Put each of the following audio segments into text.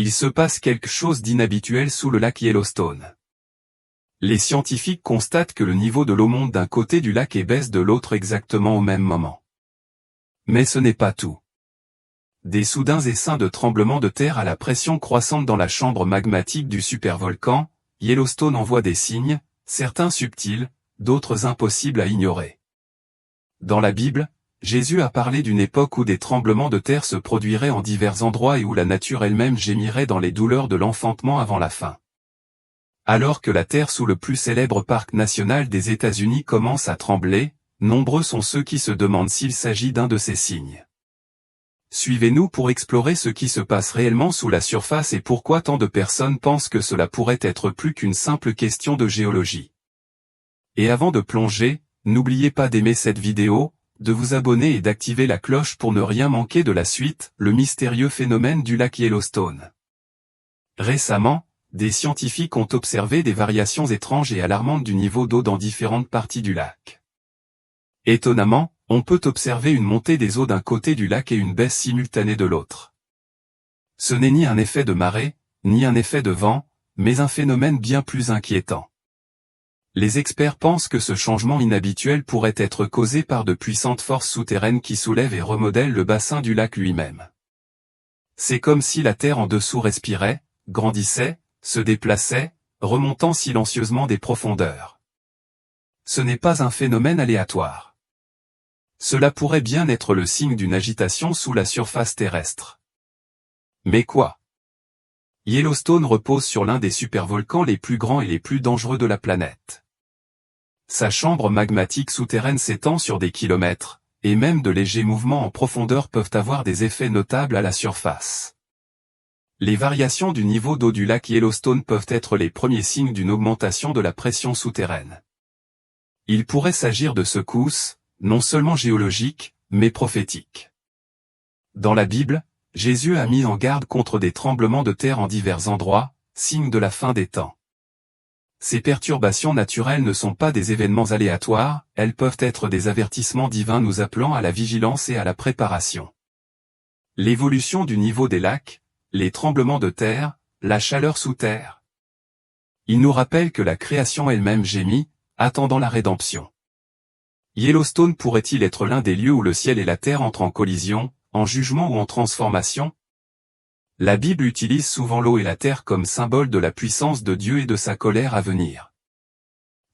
Il se passe quelque chose d'inhabituel sous le lac Yellowstone. Les scientifiques constatent que le niveau de l'eau monte d'un côté du lac et baisse de l'autre exactement au même moment. Mais ce n'est pas tout. Des soudains essaims de tremblements de terre à la pression croissante dans la chambre magmatique du supervolcan, Yellowstone envoie des signes, certains subtils, d'autres impossibles à ignorer. Dans la Bible, Jésus a parlé d'une époque où des tremblements de terre se produiraient en divers endroits et où la nature elle-même gémirait dans les douleurs de l'enfantement avant la fin. Alors que la terre sous le plus célèbre parc national des États-Unis commence à trembler, nombreux sont ceux qui se demandent s'il s'agit d'un de ces signes. Suivez-nous pour explorer ce qui se passe réellement sous la surface et pourquoi tant de personnes pensent que cela pourrait être plus qu'une simple question de géologie. Et avant de plonger, n'oubliez pas d'aimer cette vidéo, de vous abonner et d'activer la cloche pour ne rien manquer de la suite, le mystérieux phénomène du lac Yellowstone. Récemment, des scientifiques ont observé des variations étranges et alarmantes du niveau d'eau dans différentes parties du lac. Étonnamment, on peut observer une montée des eaux d'un côté du lac et une baisse simultanée de l'autre. Ce n'est ni un effet de marée, ni un effet de vent, mais un phénomène bien plus inquiétant. Les experts pensent que ce changement inhabituel pourrait être causé par de puissantes forces souterraines qui soulèvent et remodèlent le bassin du lac lui-même. C'est comme si la terre en dessous respirait, grandissait, se déplaçait, remontant silencieusement des profondeurs. Ce n'est pas un phénomène aléatoire. Cela pourrait bien être le signe d'une agitation sous la surface terrestre. Mais quoi? Yellowstone repose sur l'un des supervolcans les plus grands et les plus dangereux de la planète. Sa chambre magmatique souterraine s'étend sur des kilomètres, et même de légers mouvements en profondeur peuvent avoir des effets notables à la surface. Les variations du niveau d'eau du lac Yellowstone peuvent être les premiers signes d'une augmentation de la pression souterraine. Il pourrait s'agir de secousses, non seulement géologiques, mais prophétiques. Dans la Bible, Jésus a mis en garde contre des tremblements de terre en divers endroits, signe de la fin des temps. Ces perturbations naturelles ne sont pas des événements aléatoires, elles peuvent être des avertissements divins nous appelant à la vigilance et à la préparation. L'évolution du niveau des lacs, les tremblements de terre, la chaleur sous terre. Il nous rappelle que la création elle-même gémit, attendant la rédemption. Yellowstone pourrait-il être l'un des lieux où le ciel et la terre entrent en collision, en jugement ou en transformation? La Bible utilise souvent l'eau et la terre comme symbole de la puissance de Dieu et de sa colère à venir.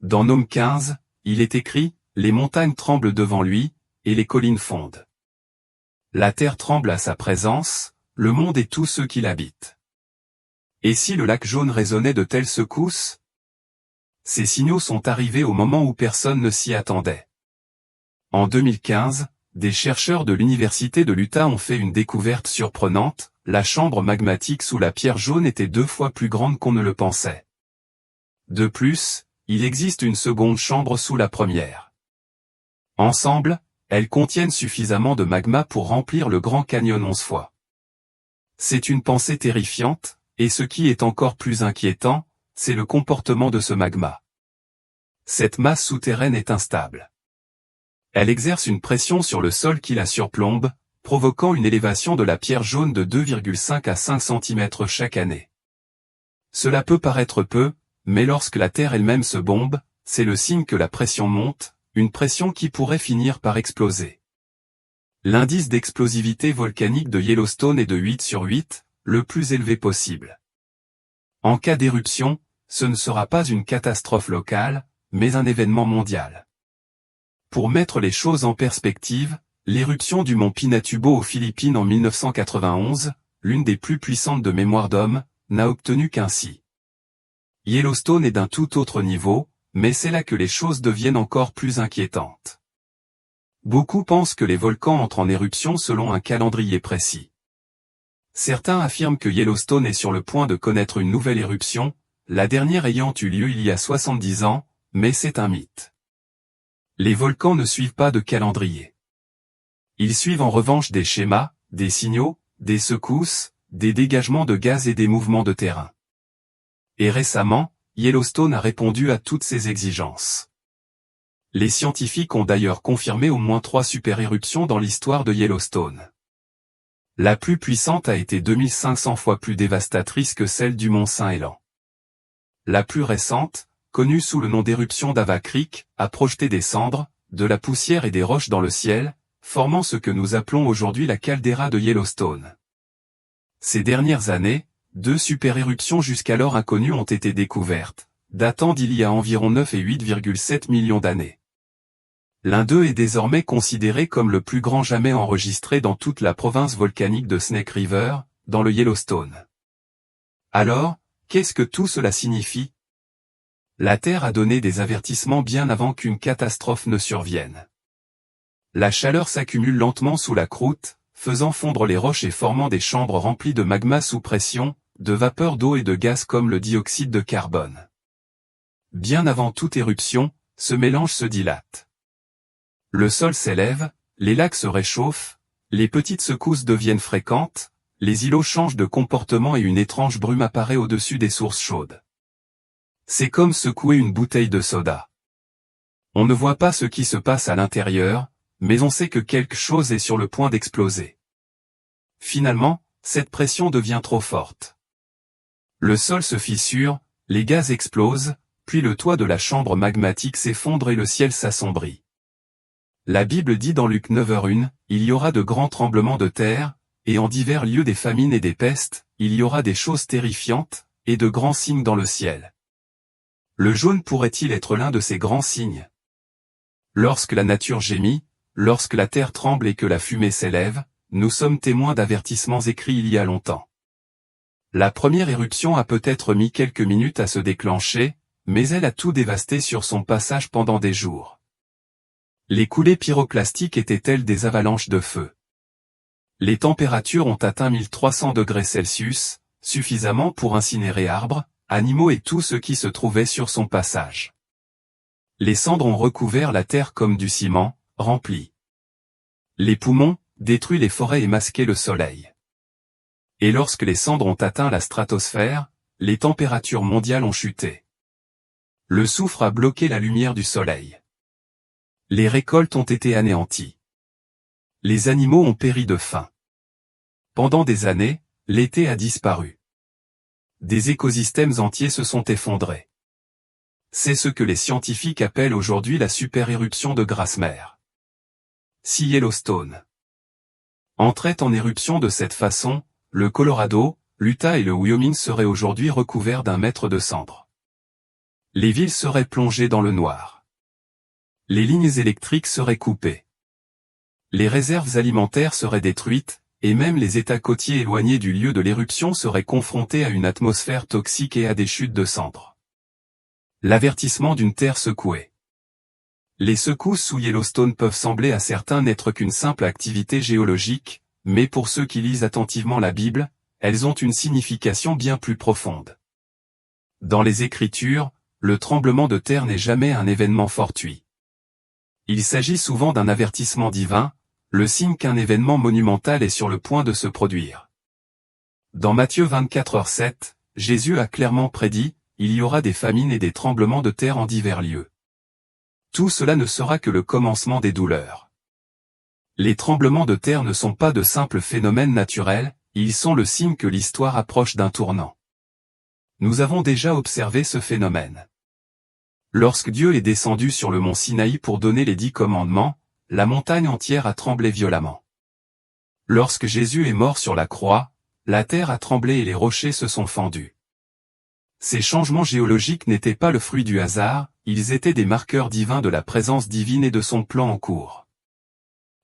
Dans Nahum 15, il est écrit, « Les montagnes tremblent devant lui, et les collines fondent. La terre tremble à sa présence, le monde et tous ceux qui l'habitent. » Et si le lac jaune résonnait de telles secousses? Ces signaux sont arrivés au moment où personne ne s'y attendait. En 2015, des chercheurs de l'université de l'Utah ont fait une découverte surprenante, la chambre magmatique sous la pierre jaune était 2 fois plus grande qu'on ne le pensait. De plus, il existe une seconde chambre sous la première. Ensemble, elles contiennent suffisamment de magma pour remplir le Grand Canyon 11 fois. C'est une pensée terrifiante, et ce qui est encore plus inquiétant, c'est le comportement de ce magma. Cette masse souterraine est instable. Elle exerce une pression sur le sol qui la surplombe, provoquant une élévation de la pierre jaune de 2,5 à 5 cm chaque année. Cela peut paraître peu, mais lorsque la terre elle-même se bombe, c'est le signe que la pression monte, une pression qui pourrait finir par exploser. L'indice d'explosivité volcanique de Yellowstone est de 8 sur 8, le plus élevé possible. En cas d'éruption, ce ne sera pas une catastrophe locale, mais un événement mondial. Pour mettre les choses en perspective, l'éruption du mont Pinatubo aux Philippines en 1991, l'une des plus puissantes de mémoire d'homme, n'a obtenu qu'ainsi. Yellowstone est d'un tout autre niveau, mais c'est là que les choses deviennent encore plus inquiétantes. Beaucoup pensent que les volcans entrent en éruption selon un calendrier précis. Certains affirment que Yellowstone est sur le point de connaître une nouvelle éruption, la dernière ayant eu lieu il y a 70 ans, mais c'est un mythe. Les volcans ne suivent pas de calendrier. Ils suivent en revanche des schémas, des signaux, des secousses, des dégagements de gaz et des mouvements de terrain. Et récemment, Yellowstone a répondu à toutes ces exigences. Les scientifiques ont d'ailleurs confirmé au moins 3 super-éruptions dans l'histoire de Yellowstone. La plus puissante a été 2500 fois plus dévastatrice que celle du mont Saint-Hélan. La plus récente, connue sous le nom d'éruption d'Ava Creek, a projeté des cendres, de la poussière et des roches dans le ciel, formant ce que nous appelons aujourd'hui la caldeira de Yellowstone. Ces dernières années, 2 super-éruptions jusqu'alors inconnues ont été découvertes, datant d'il y a environ 9 et 8,7 millions d'années. L'un d'eux est désormais considéré comme le plus grand jamais enregistré dans toute la province volcanique de Snake River, dans le Yellowstone. Alors, qu'est-ce que tout cela signifie? La Terre a donné des avertissements bien avant qu'une catastrophe ne survienne. La chaleur s'accumule lentement sous la croûte, faisant fondre les roches et formant des chambres remplies de magma sous pression, de vapeur d'eau et de gaz comme le dioxyde de carbone. Bien avant toute éruption, ce mélange se dilate. Le sol s'élève, les lacs se réchauffent, les petites secousses deviennent fréquentes, les îlots changent de comportement et une étrange brume apparaît au-dessus des sources chaudes. C'est comme secouer une bouteille de soda. On ne voit pas ce qui se passe à l'intérieur, mais on sait que quelque chose est sur le point d'exploser. Finalement, cette pression devient trop forte. Le sol se fissure, les gaz explosent, puis le toit de la chambre magmatique s'effondre et le ciel s'assombrit. La Bible dit dans Luc 9h1, il y aura de grands tremblements de terre, et en divers lieux des famines et des pestes, il y aura des choses terrifiantes, et de grands signes dans le ciel. Le jaune pourrait-il être l'un de ces grands signes? Lorsque la nature gémit, lorsque la terre tremble et que la fumée s'élève, nous sommes témoins d'avertissements écrits il y a longtemps. La première éruption a peut-être mis quelques minutes à se déclencher, mais elle a tout dévasté sur son passage pendant des jours. Les coulées pyroclastiques étaient-elles des avalanches de feu? Les températures ont atteint 1300 degrés Celsius, suffisamment pour incinérer arbres, animaux et tout ce qui se trouvait sur son passage. Les cendres ont recouvert la terre comme du ciment, rempli. Les poumons, détruit les forêts et masqué le soleil. Et lorsque les cendres ont atteint la stratosphère, les températures mondiales ont chuté. Le soufre a bloqué la lumière du soleil. Les récoltes ont été anéanties. Les animaux ont péri de faim. Pendant des années, l'été a disparu. Des écosystèmes entiers se sont effondrés. C'est ce que les scientifiques appellent aujourd'hui la super-éruption de grasse-mer. Si Yellowstone entrait en éruption de cette façon, le Colorado, l'Utah et le Wyoming seraient aujourd'hui recouverts d'un mètre de cendres. Les villes seraient plongées dans le noir. Les lignes électriques seraient coupées. Les réserves alimentaires seraient détruites, et même les États côtiers éloignés du lieu de l'éruption seraient confrontés à une atmosphère toxique et à des chutes de cendres. L'avertissement d'une terre secouée. Les secousses sous Yellowstone peuvent sembler à certains n'être qu'une simple activité géologique, mais pour ceux qui lisent attentivement la Bible, elles ont une signification bien plus profonde. Dans les Écritures, le tremblement de terre n'est jamais un événement fortuit. Il s'agit souvent d'un avertissement divin, le signe qu'un événement monumental est sur le point de se produire. Dans Matthieu 24h7, Jésus a clairement prédit, il y aura des famines et des tremblements de terre en divers lieux. Tout cela ne sera que le commencement des douleurs. Les tremblements de terre ne sont pas de simples phénomènes naturels, ils sont le signe que l'histoire approche d'un tournant. Nous avons déjà observé ce phénomène. Lorsque Dieu est descendu sur le mont Sinaï pour donner les 10 commandements, la montagne entière a tremblé violemment. Lorsque Jésus est mort sur la croix, la terre a tremblé et les rochers se sont fendus. Ces changements géologiques n'étaient pas le fruit du hasard, ils étaient des marqueurs divins de la présence divine et de son plan en cours.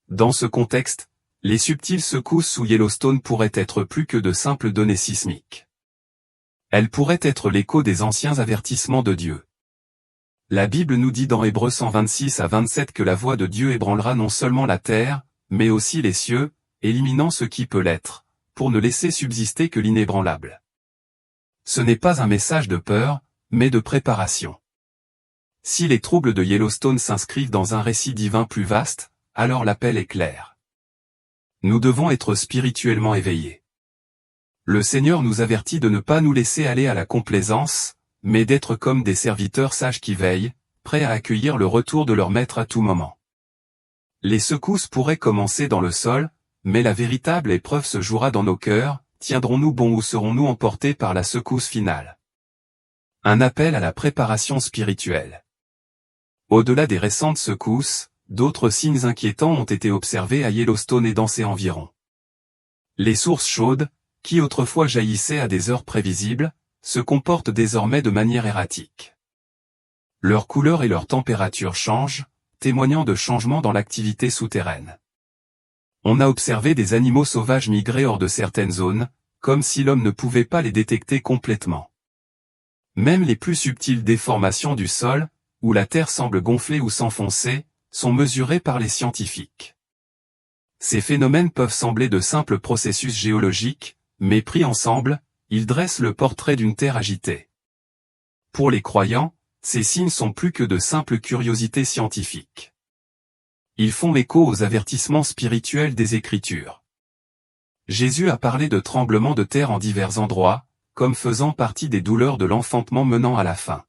Dans ce contexte, les subtiles secousses sous Yellowstone pourraient être plus que de simples données sismiques. Elles pourraient être l'écho des anciens avertissements de Dieu. La Bible nous dit dans Hébreux 126 à 27 que la voix de Dieu ébranlera non seulement la terre, mais aussi les cieux, éliminant ce qui peut l'être, pour ne laisser subsister que l'inébranlable. Ce n'est pas un message de peur, mais de préparation. Si les troubles de Yellowstone s'inscrivent dans un récit divin plus vaste, alors l'appel est clair. Nous devons être spirituellement éveillés. Le Seigneur nous avertit de ne pas nous laisser aller à la complaisance, mais d'être comme des serviteurs sages qui veillent, prêts à accueillir le retour de leur maître à tout moment. Les secousses pourraient commencer dans le sol, mais la véritable épreuve se jouera dans nos cœurs, tiendrons-nous bon ou serons-nous emportés par la secousse finale? Un appel à la préparation spirituelle. Au-delà des récentes secousses, d'autres signes inquiétants ont été observés à Yellowstone et dans ses environs. Les sources chaudes, qui autrefois jaillissaient à des heures prévisibles, se comportent désormais de manière erratique. Leur couleur et leur température changent, témoignant de changements dans l'activité souterraine. On a observé des animaux sauvages migrer hors de certaines zones, comme si l'homme ne pouvait pas les détecter complètement. Même les plus subtiles déformations du sol, où la terre semble gonfler ou s'enfoncer, sont mesurées par les scientifiques. Ces phénomènes peuvent sembler de simples processus géologiques, mais pris ensemble, ils dressent le portrait d'une terre agitée. Pour les croyants, ces signes sont plus que de simples curiosités scientifiques. Ils font écho aux avertissements spirituels des Écritures. Jésus a parlé de tremblements de terre en divers endroits, comme faisant partie des douleurs de l'enfantement menant à la fin.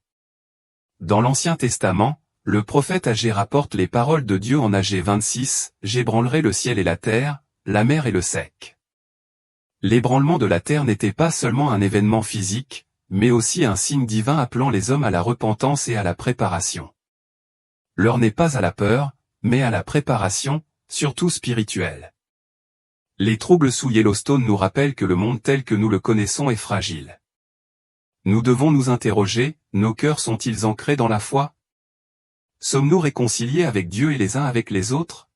Dans l'Ancien Testament, le prophète Agé rapporte les paroles de Dieu en Agé 26, « J'ébranlerai le ciel et la terre, la mer et le sec ». L'ébranlement de la terre n'était pas seulement un événement physique, mais aussi un signe divin appelant les hommes à la repentance et à la préparation. L'heure n'est pas à la peur, mais à la préparation, surtout spirituelle. Les troubles sous Yellowstone nous rappellent que le monde tel que nous le connaissons est fragile. Nous devons nous interroger, nos cœurs sont-ils ancrés dans la foi? Sommes-nous réconciliés avec Dieu et les uns avec les autres?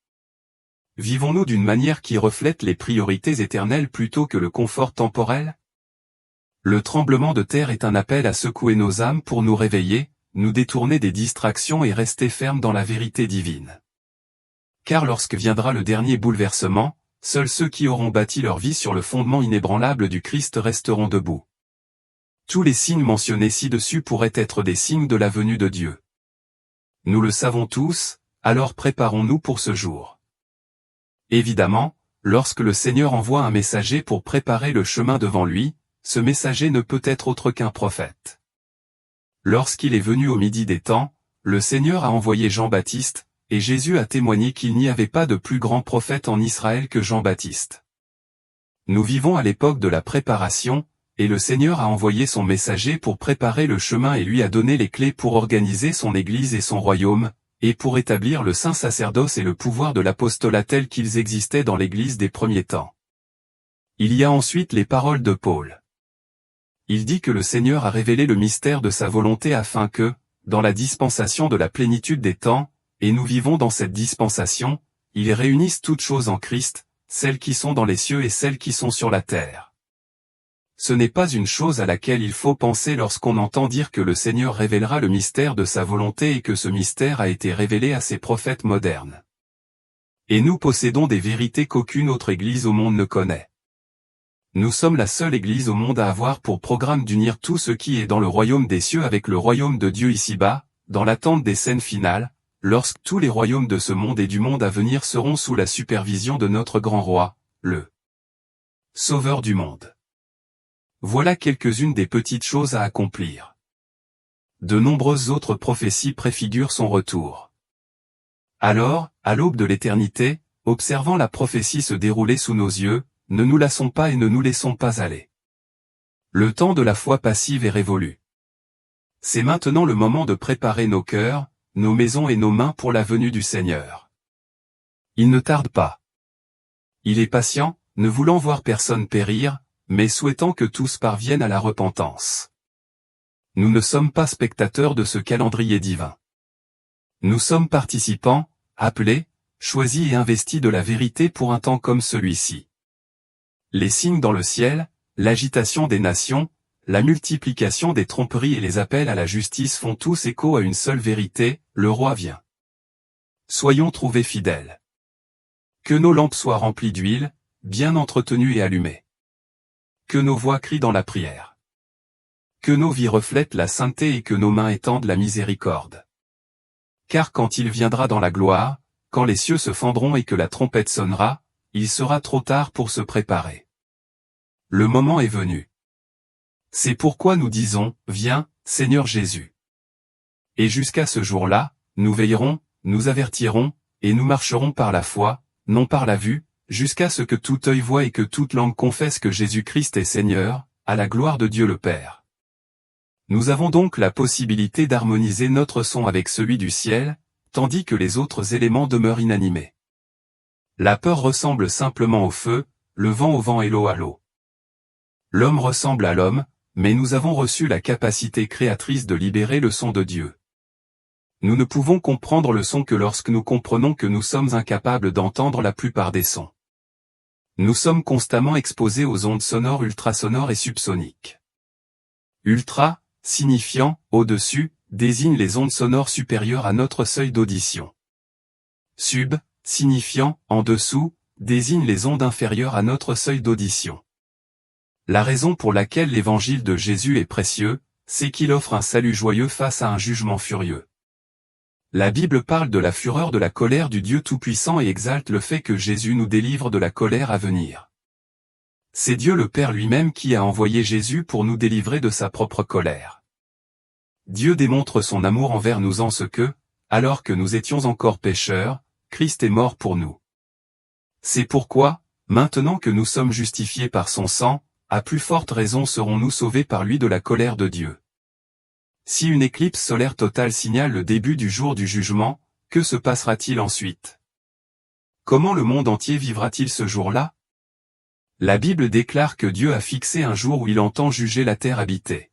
Vivons-nous d'une manière qui reflète les priorités éternelles plutôt que le confort temporel? Le tremblement de terre est un appel à secouer nos âmes pour nous réveiller, nous détourner des distractions et rester fermes dans la vérité divine. Car lorsque viendra le dernier bouleversement, seuls ceux qui auront bâti leur vie sur le fondement inébranlable du Christ resteront debout. Tous les signes mentionnés ci-dessus pourraient être des signes de la venue de Dieu. Nous le savons tous, alors préparons-nous pour ce jour. Évidemment, lorsque le Seigneur envoie un messager pour préparer le chemin devant lui, ce messager ne peut être autre qu'un prophète. Lorsqu'il est venu au midi des temps, le Seigneur a envoyé Jean-Baptiste, et Jésus a témoigné qu'il n'y avait pas de plus grand prophète en Israël que Jean-Baptiste. Nous vivons à l'époque de la préparation, et le Seigneur a envoyé son messager pour préparer le chemin et lui a donné les clés pour organiser son Église et son royaume, et pour établir le saint sacerdoce et le pouvoir de l'apostolat tels qu'ils existaient dans l'Église des premiers temps. Il y a ensuite les paroles de Paul. Il dit que le Seigneur a révélé le mystère de sa volonté afin que, dans la dispensation de la plénitude des temps, et nous vivons dans cette dispensation, ils réunissent toutes choses en Christ, celles qui sont dans les cieux et celles qui sont sur la terre. Ce n'est pas une chose à laquelle il faut penser lorsqu'on entend dire que le Seigneur révélera le mystère de sa volonté et que ce mystère a été révélé à ses prophètes modernes. Et nous possédons des vérités qu'aucune autre Église au monde ne connaît. Nous sommes la seule Église au monde à avoir pour programme d'unir tout ce qui est dans le royaume des cieux avec le royaume de Dieu ici-bas, dans l'attente des scènes finales, lorsque tous les royaumes de ce monde et du monde à venir seront sous la supervision de notre grand roi, le Sauveur du monde. Voilà quelques-unes des petites choses à accomplir. De nombreuses autres prophéties préfigurent son retour. Alors, à l'aube de l'éternité, observant la prophétie se dérouler sous nos yeux, ne nous lassons pas et ne nous laissons pas aller. Le temps de la foi passive est révolu. C'est maintenant le moment de préparer nos cœurs, nos maisons et nos mains pour la venue du Seigneur. Il ne tarde pas. Il est patient, ne voulant voir personne périr, mais souhaitant que tous parviennent à la repentance. Nous ne sommes pas spectateurs de ce calendrier divin. Nous sommes participants, appelés, choisis et investis de la vérité pour un temps comme celui-ci. Les signes dans le ciel, l'agitation des nations, la multiplication des tromperies et les appels à la justice font tous écho à une seule vérité, le roi vient. Soyons trouvés fidèles. Que nos lampes soient remplies d'huile, bien entretenues et allumées. Que nos voix crient dans la prière. Que nos vies reflètent la sainteté et que nos mains étendent la miséricorde. Car quand il viendra dans la gloire, quand les cieux se fendront et que la trompette sonnera, il sera trop tard pour se préparer. Le moment est venu. C'est pourquoi nous disons, viens, Seigneur Jésus. Et jusqu'à ce jour-là, nous veillerons, nous avertirons, et nous marcherons par la foi, non par la vue, jusqu'à ce que tout œil voie et que toute langue confesse que Jésus-Christ est Seigneur, à la gloire de Dieu le Père. Nous avons donc la possibilité d'harmoniser notre son avec celui du ciel, tandis que les autres éléments demeurent inanimés. La peur ressemble simplement au feu, le vent au vent et l'eau à l'eau. L'homme ressemble à l'homme, mais nous avons reçu la capacité créatrice de libérer le son de Dieu. Nous ne pouvons comprendre le son que lorsque nous comprenons que nous sommes incapables d'entendre la plupart des sons. Nous sommes constamment exposés aux ondes sonores ultrasonores et subsoniques. Ultra, signifiant « au-dessus », désigne les ondes sonores supérieures à notre seuil d'audition. Sub, signifiant « en dessous », désigne les ondes inférieures à notre seuil d'audition. La raison pour laquelle l'évangile de Jésus est précieux, c'est qu'il offre un salut joyeux face à un jugement furieux. La Bible parle de la fureur de la colère du Dieu Tout-Puissant et exalte le fait que Jésus nous délivre de la colère à venir. C'est Dieu le Père lui-même qui a envoyé Jésus pour nous délivrer de sa propre colère. Dieu démontre son amour envers nous en ce que, alors que nous étions encore pécheurs, Christ est mort pour nous. C'est pourquoi, maintenant que nous sommes justifiés par son sang, à plus forte raison serons-nous sauvés par lui de la colère de Dieu. Si une éclipse solaire totale signale le début du jour du jugement, que se passera-t-il ensuite? Comment le monde entier vivra-t-il ce jour-là? La Bible déclare que Dieu a fixé un jour où il entend juger la terre habitée.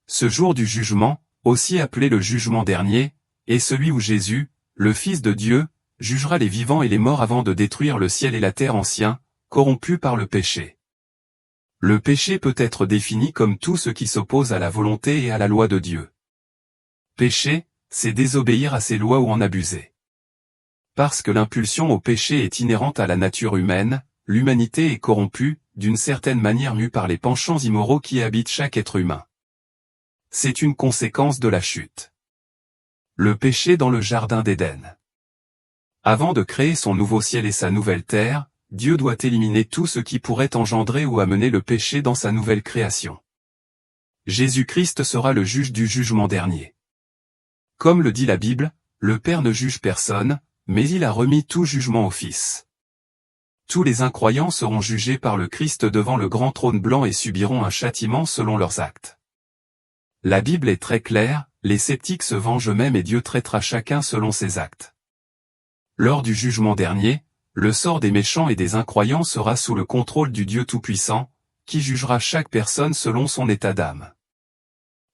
Ce jour du jugement, aussi appelé le jugement dernier, est celui où Jésus, le Fils de Dieu, jugera les vivants et les morts avant de détruire le ciel et la terre anciens, corrompus par le péché. Le péché peut être défini comme tout ce qui s'oppose à la volonté et à la loi de Dieu. Péché, c'est désobéir à ses lois ou en abuser. Parce que l'impulsion au péché est inhérente à la nature humaine, l'humanité est corrompue, d'une certaine manière mue par les penchants immoraux qui habitent chaque être humain. C'est une conséquence de la chute. Le péché dans le jardin d'Éden. Avant de créer son nouveau ciel et sa nouvelle terre, Dieu doit éliminer tout ce qui pourrait engendrer ou amener le péché dans sa nouvelle création. Jésus-Christ sera le juge du jugement dernier. Comme le dit la Bible, le Père ne juge personne, mais il a remis tout jugement au Fils. Tous les incroyants seront jugés par le Christ devant le grand trône blanc et subiront un châtiment selon leurs actes. La Bible est très claire, les sceptiques se vengent eux-mêmes et Dieu traitera chacun selon ses actes. Lors du jugement dernier, le sort des méchants et des incroyants sera sous le contrôle du Dieu Tout-Puissant, qui jugera chaque personne selon son état d'âme.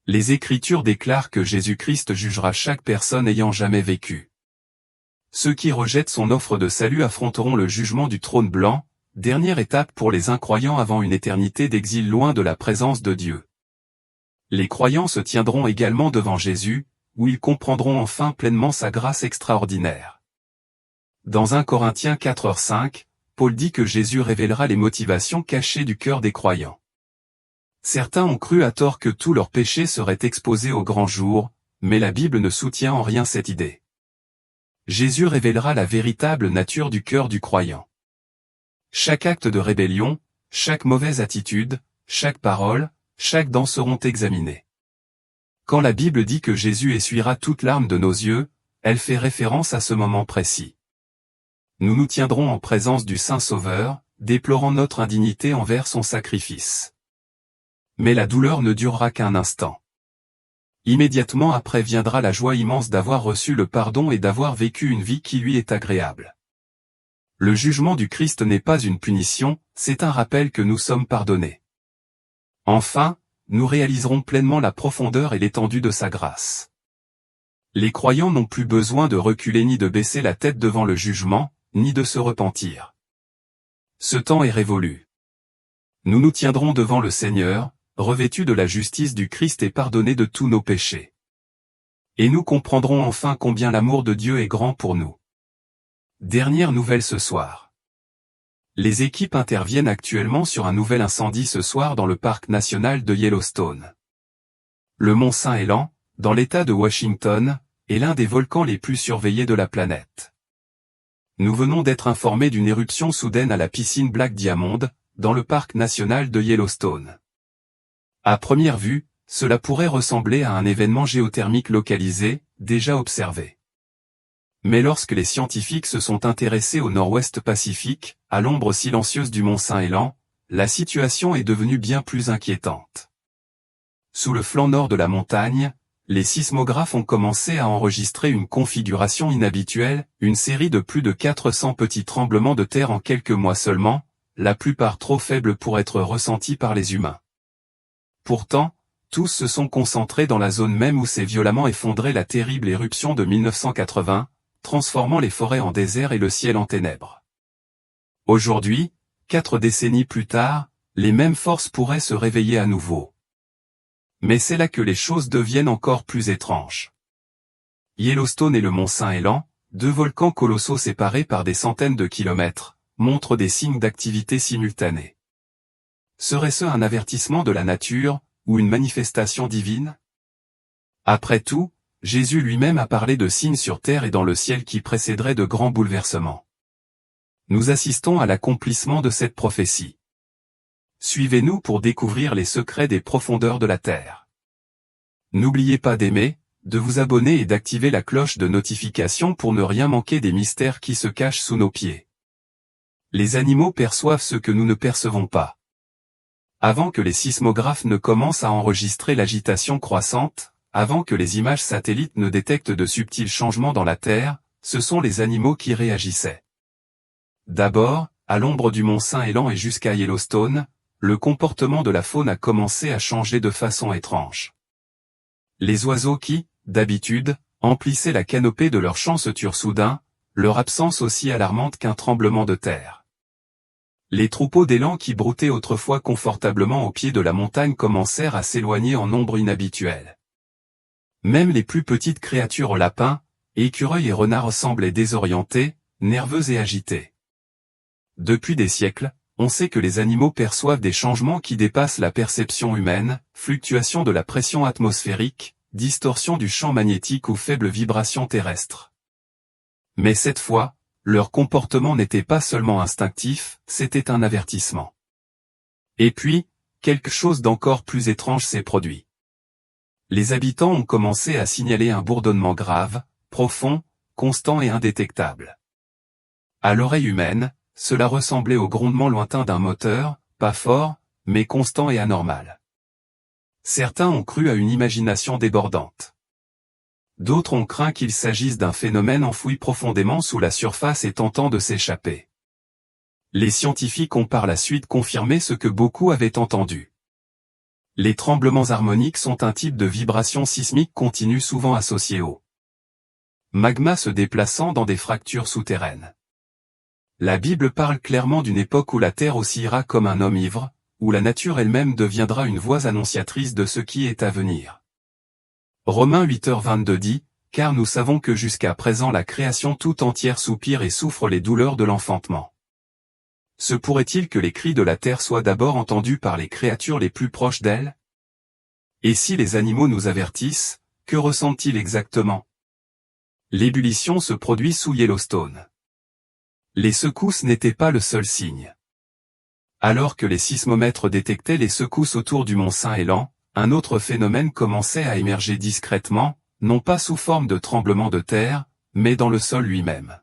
Les Écritures déclarent que Jésus-Christ jugera chaque personne ayant jamais vécu. Ceux qui rejettent son offre de salut affronteront le jugement du trône blanc, dernière étape pour les incroyants avant une éternité d'exil loin de la présence de Dieu. Les croyants se tiendront également devant Jésus, où ils comprendront enfin pleinement sa grâce extraordinaire. Dans 1 Corinthiens 4:5, Paul dit que Jésus révélera les motivations cachées du cœur des croyants. Certains ont cru à tort que tous leurs péchés seraient exposés au grand jour, mais la Bible ne soutient en rien cette idée. Jésus révélera la véritable nature du cœur du croyant. Chaque acte de rébellion, chaque mauvaise attitude, chaque parole, chaque dent seront examinés. Quand la Bible dit que Jésus essuiera toute larme de nos yeux, elle fait référence à ce moment précis. Nous nous tiendrons en présence du Saint Sauveur, déplorant notre indignité envers son sacrifice. Mais la douleur ne durera qu'un instant. Immédiatement après viendra la joie immense d'avoir reçu le pardon et d'avoir vécu une vie qui lui est agréable. Le jugement du Christ n'est pas une punition, c'est un rappel que nous sommes pardonnés. Enfin, nous réaliserons pleinement la profondeur et l'étendue de sa grâce. Les croyants n'ont plus besoin de reculer ni de baisser la tête devant le jugement, ni de se repentir. Ce temps est révolu. Nous nous tiendrons devant le Seigneur, revêtus de la justice du Christ et pardonnés de tous nos péchés. Et nous comprendrons enfin combien l'amour de Dieu est grand pour nous. Dernière nouvelle ce soir. Les équipes interviennent actuellement sur un nouvel incendie ce soir dans le parc national de Yellowstone. Le mont Saint-Hélan, dans l'État de Washington, est l'un des volcans les plus surveillés de la planète. Nous venons d'être informés d'une éruption soudaine à la piscine Black Diamond, dans le parc national de Yellowstone. À première vue, cela pourrait ressembler à un événement géothermique localisé, déjà observé. Mais lorsque les scientifiques se sont intéressés au nord-ouest Pacifique, à l'ombre silencieuse du mont Saint-Hélan, la situation est devenue bien plus inquiétante. Sous le flanc nord de la montagne, les sismographes ont commencé à enregistrer une configuration inhabituelle, une série de plus de 400 petits tremblements de terre en quelques mois seulement, la plupart trop faibles pour être ressentis par les humains. Pourtant, tous se sont concentrés dans la zone même où s'est violemment effondrée la terrible éruption de 1980, transformant les forêts en désert et le ciel en ténèbres. Aujourd'hui, 4 décennies plus tard, les mêmes forces pourraient se réveiller à nouveau. Mais c'est là que les choses deviennent encore plus étranges. Yellowstone et le mont Saint-Hélan, 2 volcans colossaux séparés par des centaines de kilomètres, montrent des signes d'activité simultanée. Serait-ce un avertissement de la nature, ou une manifestation divine? Après tout, Jésus lui-même a parlé de signes sur terre et dans le ciel qui précéderaient de grands bouleversements. Nous assistons à l'accomplissement de cette prophétie. Suivez-nous pour découvrir les secrets des profondeurs de la terre. N'oubliez pas d'aimer, de vous abonner et d'activer la cloche de notification pour ne rien manquer des mystères qui se cachent sous nos pieds. Les animaux perçoivent ce que nous ne percevons pas. Avant que les sismographes ne commencent à enregistrer l'agitation croissante, avant que les images satellites ne détectent de subtils changements dans la Terre, ce sont les animaux qui réagissaient. D'abord, à l'ombre du mont Saint-Hélan et jusqu'à Yellowstone, le comportement de la faune a commencé à changer de façon étrange. Les oiseaux qui, d'habitude, emplissaient la canopée de leur chant se turent soudain, leur absence aussi alarmante qu'un tremblement de terre. Les troupeaux d'élans qui broutaient autrefois confortablement au pied de la montagne commencèrent à s'éloigner en nombre inhabituel. Même les plus petites créatures lapins, écureuils et renards semblaient désorientés, nerveux et agités. Depuis des siècles, on sait que les animaux perçoivent des changements qui dépassent la perception humaine, fluctuation de la pression atmosphérique, distorsion du champ magnétique ou faibles vibrations terrestres. Mais cette fois, leur comportement n'était pas seulement instinctif, c'était un avertissement. Et puis, quelque chose d'encore plus étrange s'est produit. Les habitants ont commencé à signaler un bourdonnement grave, profond, constant et indétectable. À l'oreille humaine, cela ressemblait au grondement lointain d'un moteur, pas fort, mais constant et anormal. Certains ont cru à une imagination débordante. D'autres ont craint qu'il s'agisse d'un phénomène enfoui profondément sous la surface et tentant de s'échapper. Les scientifiques ont par la suite confirmé ce que beaucoup avaient entendu. Les tremblements harmoniques sont un type de vibration sismique continue souvent associée au magma se déplaçant dans des fractures souterraines. La Bible parle clairement d'une époque où la terre oscillera comme un homme ivre, où la nature elle-même deviendra une voix annonciatrice de ce qui est à venir. Romains 8h22 dit, « Car nous savons que jusqu'à présent la création tout entière soupire et souffre les douleurs de l'enfantement. » Se pourrait-il que les cris de la terre soient d'abord entendus par les créatures les plus proches d'elle? Et si les animaux nous avertissent, que ressentent-ils exactement? L'ébullition se produit sous Yellowstone. Les secousses n'étaient pas le seul signe. Alors que les sismomètres détectaient les secousses autour du mont Saint-Hélan, un autre phénomène commençait à émerger discrètement, non pas sous forme de tremblement de terre, mais dans le sol lui-même.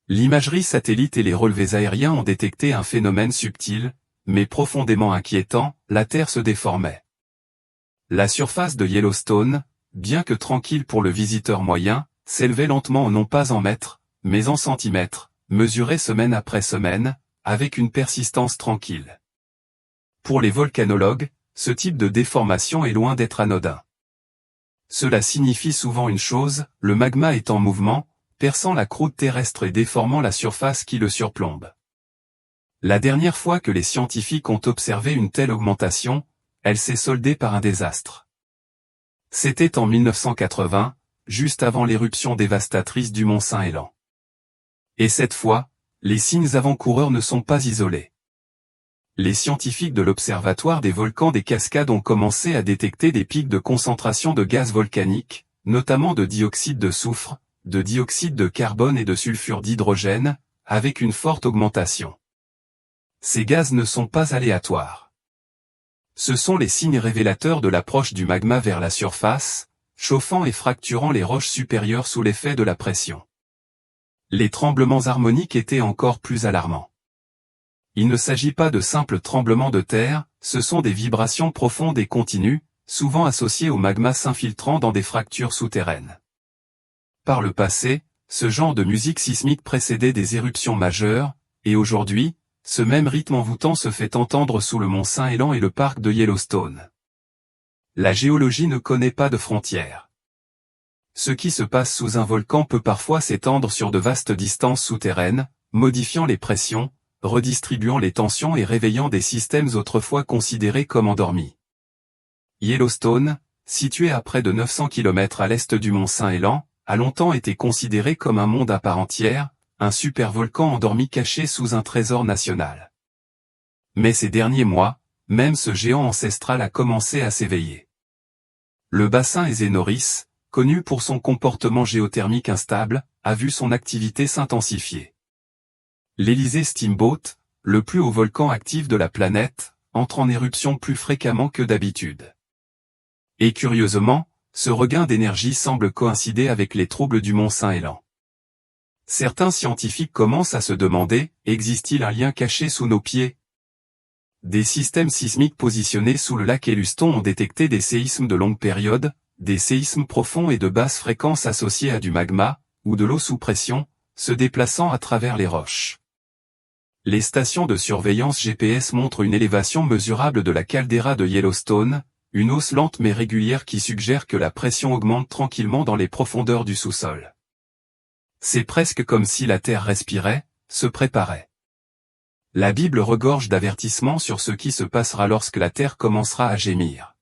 L'imagerie satellite et les relevés aériens ont détecté un phénomène subtil, mais profondément inquiétant, la Terre se déformait. La surface de Yellowstone, bien que tranquille pour le visiteur moyen, s'élevait lentement non pas en mètres, mais en centimètres, mesurée semaine après semaine, avec une persistance tranquille. Pour les volcanologues, ce type de déformation est loin d'être anodin. Cela signifie souvent une chose, le magma est en mouvement, perçant la croûte terrestre et déformant la surface qui le surplombe. La dernière fois que les scientifiques ont observé une telle augmentation, elle s'est soldée par un désastre. C'était en 1980, juste avant l'éruption dévastatrice du mont Saint-Hélan. Et cette fois, les signes avant-coureurs ne sont pas isolés. Les scientifiques de l'Observatoire des volcans des Cascades ont commencé à détecter des pics de concentration de gaz volcanique, notamment de dioxyde de soufre, de dioxyde de carbone et de sulfure d'hydrogène, avec une forte augmentation. Ces gaz ne sont pas aléatoires. Ce sont les signes révélateurs de l'approche du magma vers la surface, chauffant et fracturant les roches supérieures sous l'effet de la pression. Les tremblements harmoniques étaient encore plus alarmants. Il ne s'agit pas de simples tremblements de terre, ce sont des vibrations profondes et continues, souvent associées au magma s'infiltrant dans des fractures souterraines. Par le passé, ce genre de musique sismique précédait des éruptions majeures, et aujourd'hui, ce même rythme envoûtant se fait entendre sous le mont Saint-Hélan et le parc de Yellowstone. La géologie ne connaît pas de frontières. Ce qui se passe sous un volcan peut parfois s'étendre sur de vastes distances souterraines, modifiant les pressions, redistribuant les tensions et réveillant des systèmes autrefois considérés comme endormis. Yellowstone, situé à près de 900 km à l'est du mont Saint-Hélan, a longtemps été considéré comme un monde à part entière, un supervolcan endormi caché sous un trésor national. Mais ces derniers mois, même ce géant ancestral a commencé à s'éveiller. Le bassin Eisenhoris, connu pour son comportement géothermique instable, a vu son activité s'intensifier. L'Elysée Steamboat, le plus haut volcan actif de la planète, entre en éruption plus fréquemment que d'habitude. Et curieusement, ce regain d'énergie semble coïncider avec les troubles du mont Saint-Hélan. Certains scientifiques commencent à se demander, existe-t-il un lien caché sous nos pieds? Des systèmes sismiques positionnés sous le lac Yellowstone ont détecté des séismes de longue période, des séismes profonds et de basse fréquence associés à du magma, ou de l'eau sous pression, se déplaçant à travers les roches. Les stations de surveillance GPS montrent une élévation mesurable de la caldeira de Yellowstone, une hausse lente mais régulière qui suggère que la pression augmente tranquillement dans les profondeurs du sous-sol. C'est presque comme si la Terre respirait, se préparait. La Bible regorge d'avertissements sur ce qui se passera lorsque la Terre commencera à gémir.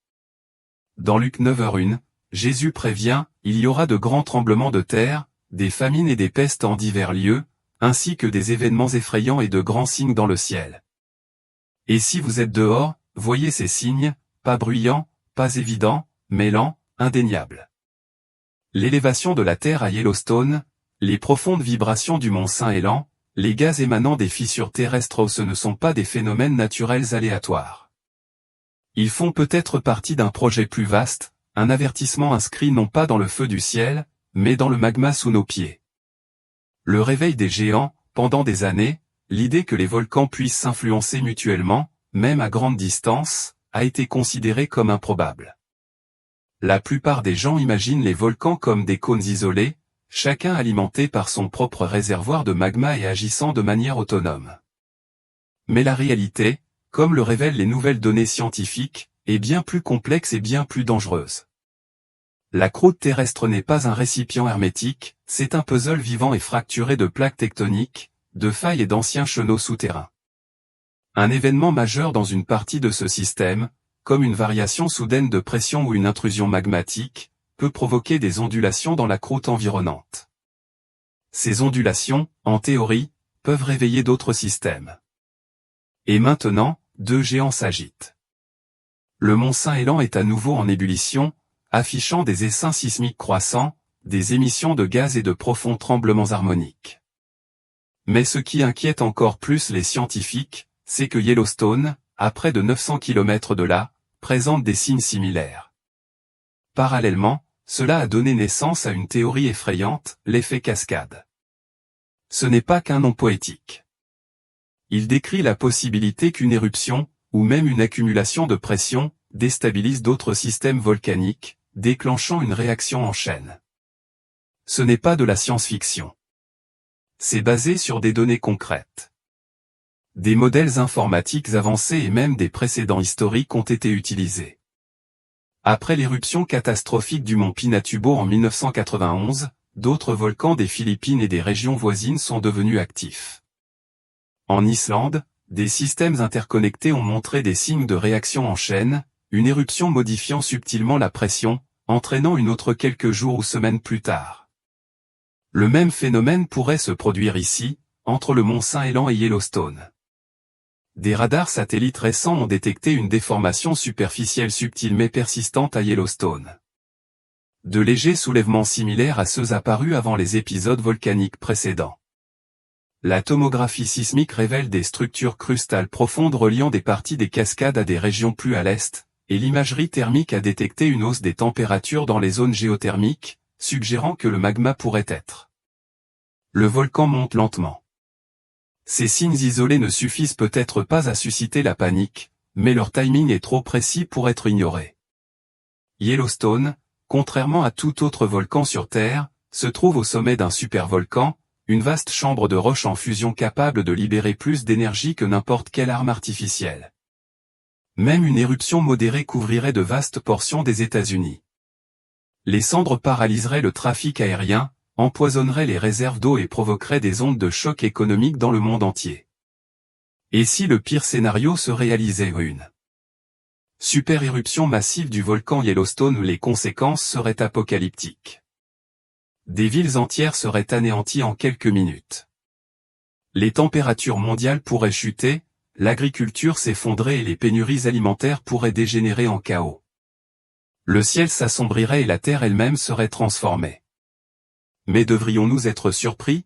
Dans Luc 9h1, Jésus prévient, il y aura de grands tremblements de terre, des famines et des pestes en divers lieux, ainsi que des événements effrayants et de grands signes dans le ciel. Et si vous êtes dehors, voyez ces signes, pas bruyants, pas évidents, mais lents, indéniables. L'élévation de la Terre à Yellowstone, les profondes vibrations du mont Saint-Hélan, les gaz émanant des fissures terrestres ce ne sont pas des phénomènes naturels aléatoires. Ils font peut-être partie d'un projet plus vaste, un avertissement inscrit non pas dans le feu du ciel, mais dans le magma sous nos pieds. Le réveil des géants, pendant des années, l'idée que les volcans puissent s'influencer mutuellement, même à grande distance, a été considérée comme improbable. La plupart des gens imaginent les volcans comme des cônes isolés, chacun alimenté par son propre réservoir de magma et agissant de manière autonome. Mais la réalité, comme le révèlent les nouvelles données scientifiques, est bien plus complexe et bien plus dangereuse. La croûte terrestre n'est pas un récipient hermétique, c'est un puzzle vivant et fracturé de plaques tectoniques, de failles et d'anciens chenaux souterrains. Un événement majeur dans une partie de ce système, comme une variation soudaine de pression ou une intrusion magmatique, peut provoquer des ondulations dans la croûte environnante. Ces ondulations, en théorie, peuvent réveiller d'autres systèmes. Et maintenant, deux géants s'agitent. Le mont Saint-Hélan est à nouveau en ébullition, affichant des essaims sismiques croissants, des émissions de gaz et de profonds tremblements harmoniques. Mais ce qui inquiète encore plus les scientifiques, c'est que Yellowstone, à près de 900 km de là, présente des signes similaires. Parallèlement, cela a donné naissance à une théorie effrayante, l'effet cascade. Ce n'est pas qu'un nom poétique. Il décrit la possibilité qu'une éruption, ou même une accumulation de pression, déstabilise d'autres systèmes volcaniques, déclenchant une réaction en chaîne. Ce n'est pas de la science-fiction. C'est basé sur des données concrètes. Des modèles informatiques avancés et même des précédents historiques ont été utilisés. Après l'éruption catastrophique du mont Pinatubo en 1991, d'autres volcans des Philippines et des régions voisines sont devenus actifs. En Islande, des systèmes interconnectés ont montré des signes de réaction en chaîne, une éruption modifiant subtilement la pression, entraînant une autre quelques jours ou semaines plus tard. Le même phénomène pourrait se produire ici, entre le mont Saint-Hélan et Yellowstone. Des radars satellites récents ont détecté une déformation superficielle subtile mais persistante à Yellowstone. De légers soulèvements similaires à ceux apparus avant les épisodes volcaniques précédents. La tomographie sismique révèle des structures crustales profondes reliant des parties des cascades à des régions plus à l'est, et l'imagerie thermique a détecté une hausse des températures dans les zones géothermiques, suggérant que le magma pourrait être Le volcan monte lentement. Ces signes isolés ne suffisent peut-être pas à susciter la panique, mais leur timing est trop précis pour être ignoré. Yellowstone, contrairement à tout autre volcan sur Terre, se trouve au sommet d'un supervolcan, une vaste chambre de roches en fusion capable de libérer plus d'énergie que n'importe quelle arme artificielle. Même une éruption modérée couvrirait de vastes portions des États-Unis. Les cendres paralyseraient le trafic aérien, empoisonneraient les réserves d'eau et provoqueraient des ondes de choc économique dans le monde entier. Et si le pire scénario se réalisait, une super éruption massive du volcan Yellowstone où les conséquences seraient apocalyptiques. Des villes entières seraient anéanties en quelques minutes. Les températures mondiales pourraient chuter, l'agriculture s'effondrer et les pénuries alimentaires pourraient dégénérer en chaos. Le ciel s'assombrirait et la terre elle-même serait transformée. Mais devrions-nous être surpris?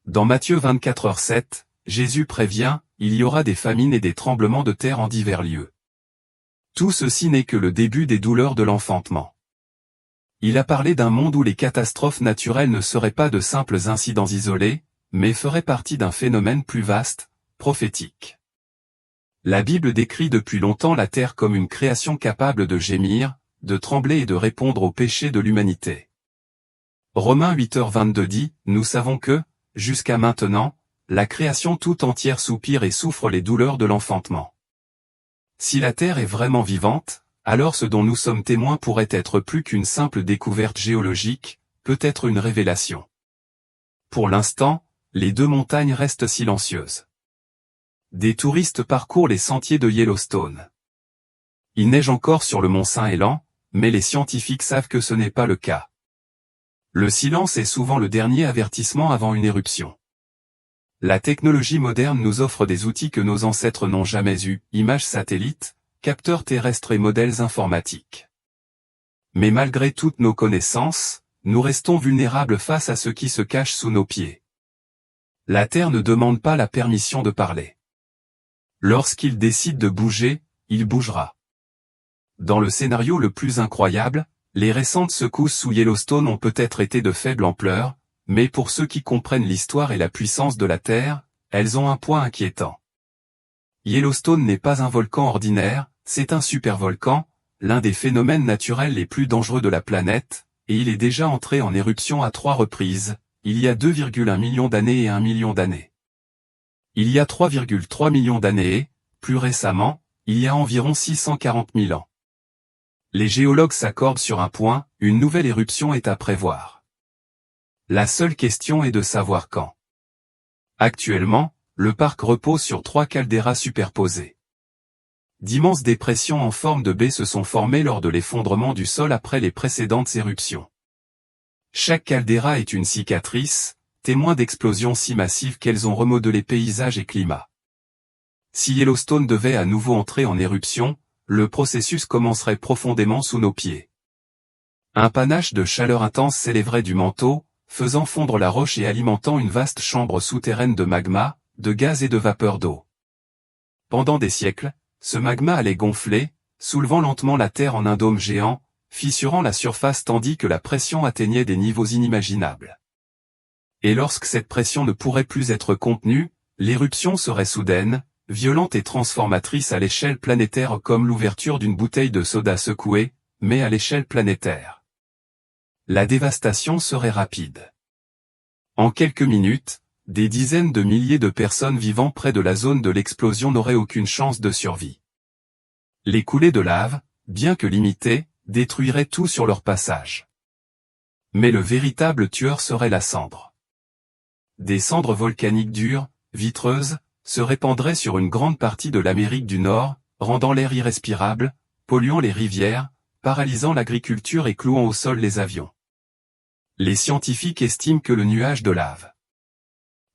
Dans Matthieu 24h7, Jésus prévient, il y aura des famines et des tremblements de terre en divers lieux. Tout ceci n'est que le début des douleurs de l'enfantement. Il a parlé d'un monde où les catastrophes naturelles ne seraient pas de simples incidents isolés, mais feraient partie d'un phénomène plus vaste, prophétique. La Bible décrit depuis longtemps la terre comme une création capable de gémir, de trembler et de répondre aux péchés de l'humanité. Romains 8h22 dit, nous savons que, jusqu'à maintenant, la création tout entière soupire et souffre les douleurs de l'enfantement. Si la Terre est vraiment vivante, alors ce dont nous sommes témoins pourrait être plus qu'une simple découverte géologique, peut-être une révélation. Pour l'instant, les deux montagnes restent silencieuses. Des touristes parcourent les sentiers de Yellowstone. Il neige encore sur le mont Saint-Hélan, mais les scientifiques savent que ce n'est pas le cas. Le silence est souvent le dernier avertissement avant une éruption. La technologie moderne nous offre des outils que nos ancêtres n'ont jamais eus, images satellites, capteurs terrestres et modèles informatiques. Mais malgré toutes nos connaissances, nous restons vulnérables face à ce qui se cache sous nos pieds. La Terre ne demande pas la permission de parler. Lorsqu'il décide de bouger, il bougera. Dans le scénario le plus incroyable, les récentes secousses sous Yellowstone ont peut-être été de faible ampleur, mais pour ceux qui comprennent l'histoire et la puissance de la Terre, elles ont un point inquiétant. Yellowstone n'est pas un volcan ordinaire, c'est un supervolcan, l'un des phénomènes naturels les plus dangereux de la planète, et il est déjà entré en éruption à 3 reprises, il y a 2,1 millions d'années et 1 million d'années. Il y a 3,3 millions d'années et, plus récemment, il y a environ 640 000 ans. Les géologues s'accordent sur un point, une nouvelle éruption est à prévoir. La seule question est de savoir quand. Actuellement, le parc repose sur 3 calderas superposées. D'immenses dépressions en forme de baie se sont formées lors de l'effondrement du sol après les précédentes éruptions. Chaque caldeira est une cicatrice, témoin d'explosions si massives qu'elles ont remodelé paysages et climats. Si Yellowstone devait à nouveau entrer en éruption, le processus commencerait profondément sous nos pieds. Un panache de chaleur intense s'élèverait du manteau, faisant fondre la roche et alimentant une vaste chambre souterraine de magma, de gaz et de vapeur d'eau. Pendant des siècles, ce magma allait gonfler, soulevant lentement la Terre en un dôme géant, fissurant la surface tandis que la pression atteignait des niveaux inimaginables. Et lorsque cette pression ne pourrait plus être contenue, l'éruption serait soudaine, violente et transformatrice à l'échelle planétaire comme l'ouverture d'une bouteille de soda secouée, mais à l'échelle planétaire. La dévastation serait rapide. En quelques minutes, des dizaines de milliers de personnes vivant près de la zone de l'explosion n'auraient aucune chance de survie. Les coulées de lave, bien que limitées, détruiraient tout sur leur passage. Mais le véritable tueur serait la cendre. Des cendres volcaniques dures, vitreuses, se répandraient sur une grande partie de l'Amérique du Nord, rendant l'air irrespirable, polluant les rivières, paralysant l'agriculture et clouant au sol les avions. Les scientifiques estiment que le nuage de lave.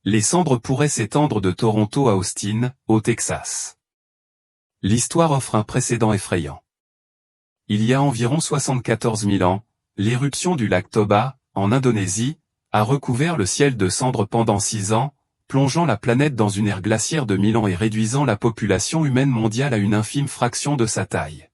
Les cendres pourraient s'étendre de Toronto à Austin, au Texas. L'histoire offre un précédent effrayant. Il y a environ 74 000 ans, l'éruption du lac Toba, en Indonésie, a recouvert le ciel de cendres pendant 6 ans, plongeant la planète dans une ère glaciaire de 1000 ans et réduisant la population humaine mondiale à une infime fraction de sa taille.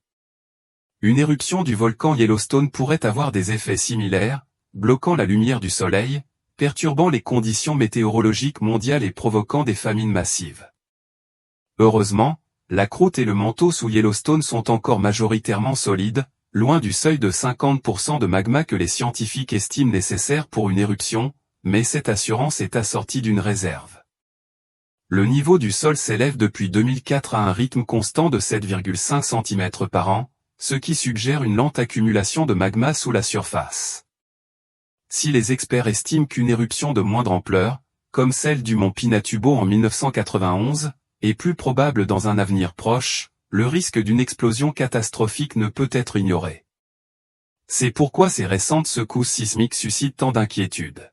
Une éruption du volcan Yellowstone pourrait avoir des effets similaires, bloquant la lumière du soleil, perturbant les conditions météorologiques mondiales et provoquant des famines massives. Heureusement, la croûte et le manteau sous Yellowstone sont encore majoritairement solides, loin du seuil de 50% de magma que les scientifiques estiment nécessaire pour une éruption, mais cette assurance est assortie d'une réserve. Le niveau du sol s'élève depuis 2004 à un rythme constant de 7,5 cm par an, ce qui suggère une lente accumulation de magma sous la surface. Si les experts estiment qu'une éruption de moindre ampleur, comme celle du mont Pinatubo en 1991, est plus probable dans un avenir proche, le risque d'une explosion catastrophique ne peut être ignoré. C'est pourquoi ces récentes secousses sismiques suscitent tant d'inquiétudes.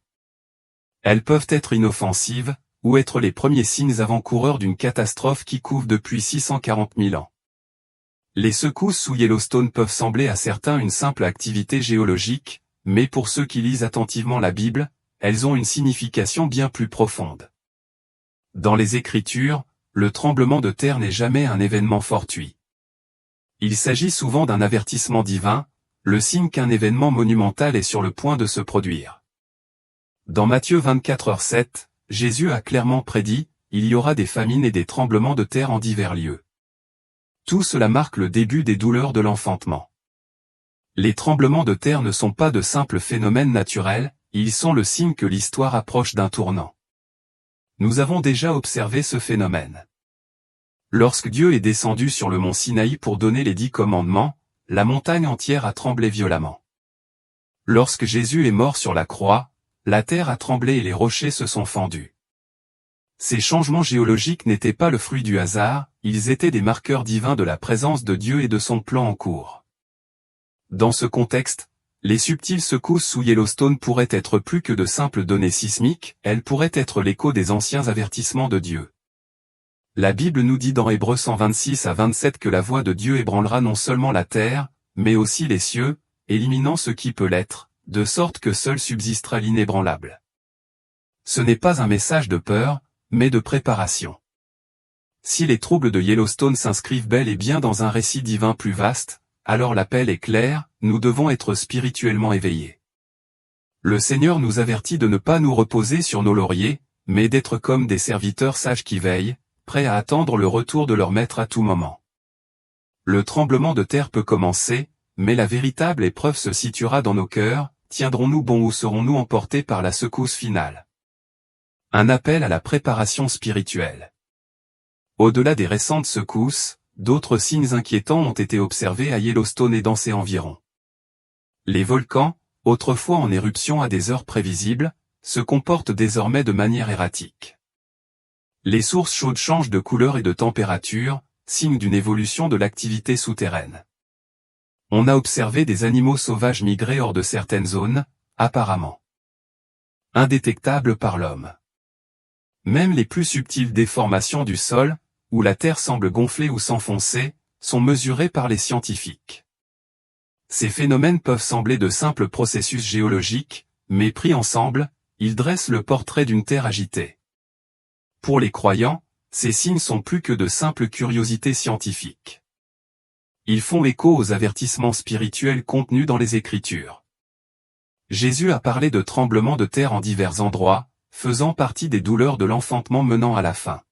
Elles peuvent être inoffensives, ou être les premiers signes avant-coureurs d'une catastrophe qui couve depuis 640 000 ans. Les secousses sous Yellowstone peuvent sembler à certains une simple activité géologique, mais pour ceux qui lisent attentivement la Bible, elles ont une signification bien plus profonde. Dans les Écritures, le tremblement de terre n'est jamais un événement fortuit. Il s'agit souvent d'un avertissement divin, le signe qu'un événement monumental est sur le point de se produire. Dans Matthieu 24h7, Jésus a clairement prédit, il y aura des famines et des tremblements de terre en divers lieux. Tout cela marque le début des douleurs de l'enfantement. Les tremblements de terre ne sont pas de simples phénomènes naturels, ils sont le signe que l'histoire approche d'un tournant. Nous avons déjà observé ce phénomène. Lorsque Dieu est descendu sur le mont Sinaï pour donner les 10 commandements, la montagne entière a tremblé violemment. Lorsque Jésus est mort sur la croix, la terre a tremblé et les rochers se sont fendus. Ces changements géologiques n'étaient pas le fruit du hasard, ils étaient des marqueurs divins de la présence de Dieu et de son plan en cours. Dans ce contexte, les subtiles secousses sous Yellowstone pourraient être plus que de simples données sismiques, elles pourraient être l'écho des anciens avertissements de Dieu. La Bible nous dit dans Hébreux 126 à 27 que la voix de Dieu ébranlera non seulement la terre, mais aussi les cieux, éliminant ce qui peut l'être, de sorte que seul subsistera l'inébranlable. Ce n'est pas un message de peur, mais de préparation. Si les troubles de Yellowstone s'inscrivent bel et bien dans un récit divin plus vaste, alors l'appel est clair, nous devons être spirituellement éveillés. Le Seigneur nous avertit de ne pas nous reposer sur nos lauriers, mais d'être comme des serviteurs sages qui veillent, prêts à attendre le retour de leur maître à tout moment. Le tremblement de terre peut commencer, mais la véritable épreuve se situera dans nos cœurs, tiendrons-nous bon ou serons-nous emportés par la secousse finale? Un appel à la préparation spirituelle. Au-delà des récentes secousses, d'autres signes inquiétants ont été observés à Yellowstone et dans ses environs. Les volcans, autrefois en éruption à des heures prévisibles, se comportent désormais de manière erratique. Les sources chaudes changent de couleur et de température, signe d'une évolution de l'activité souterraine. On a observé des animaux sauvages migrer hors de certaines zones, apparemment indétectables par l'homme. Même les plus subtiles déformations du sol, où la terre semble gonfler ou s'enfoncer, sont mesurées par les scientifiques. Ces phénomènes peuvent sembler de simples processus géologiques, mais pris ensemble, ils dressent le portrait d'une terre agitée. Pour les croyants, ces signes sont plus que de simples curiosités scientifiques. Ils font écho aux avertissements spirituels contenus dans les Écritures. Jésus a parlé de tremblements de terre en divers endroits, faisant partie des douleurs de l'enfantement menant à la fin.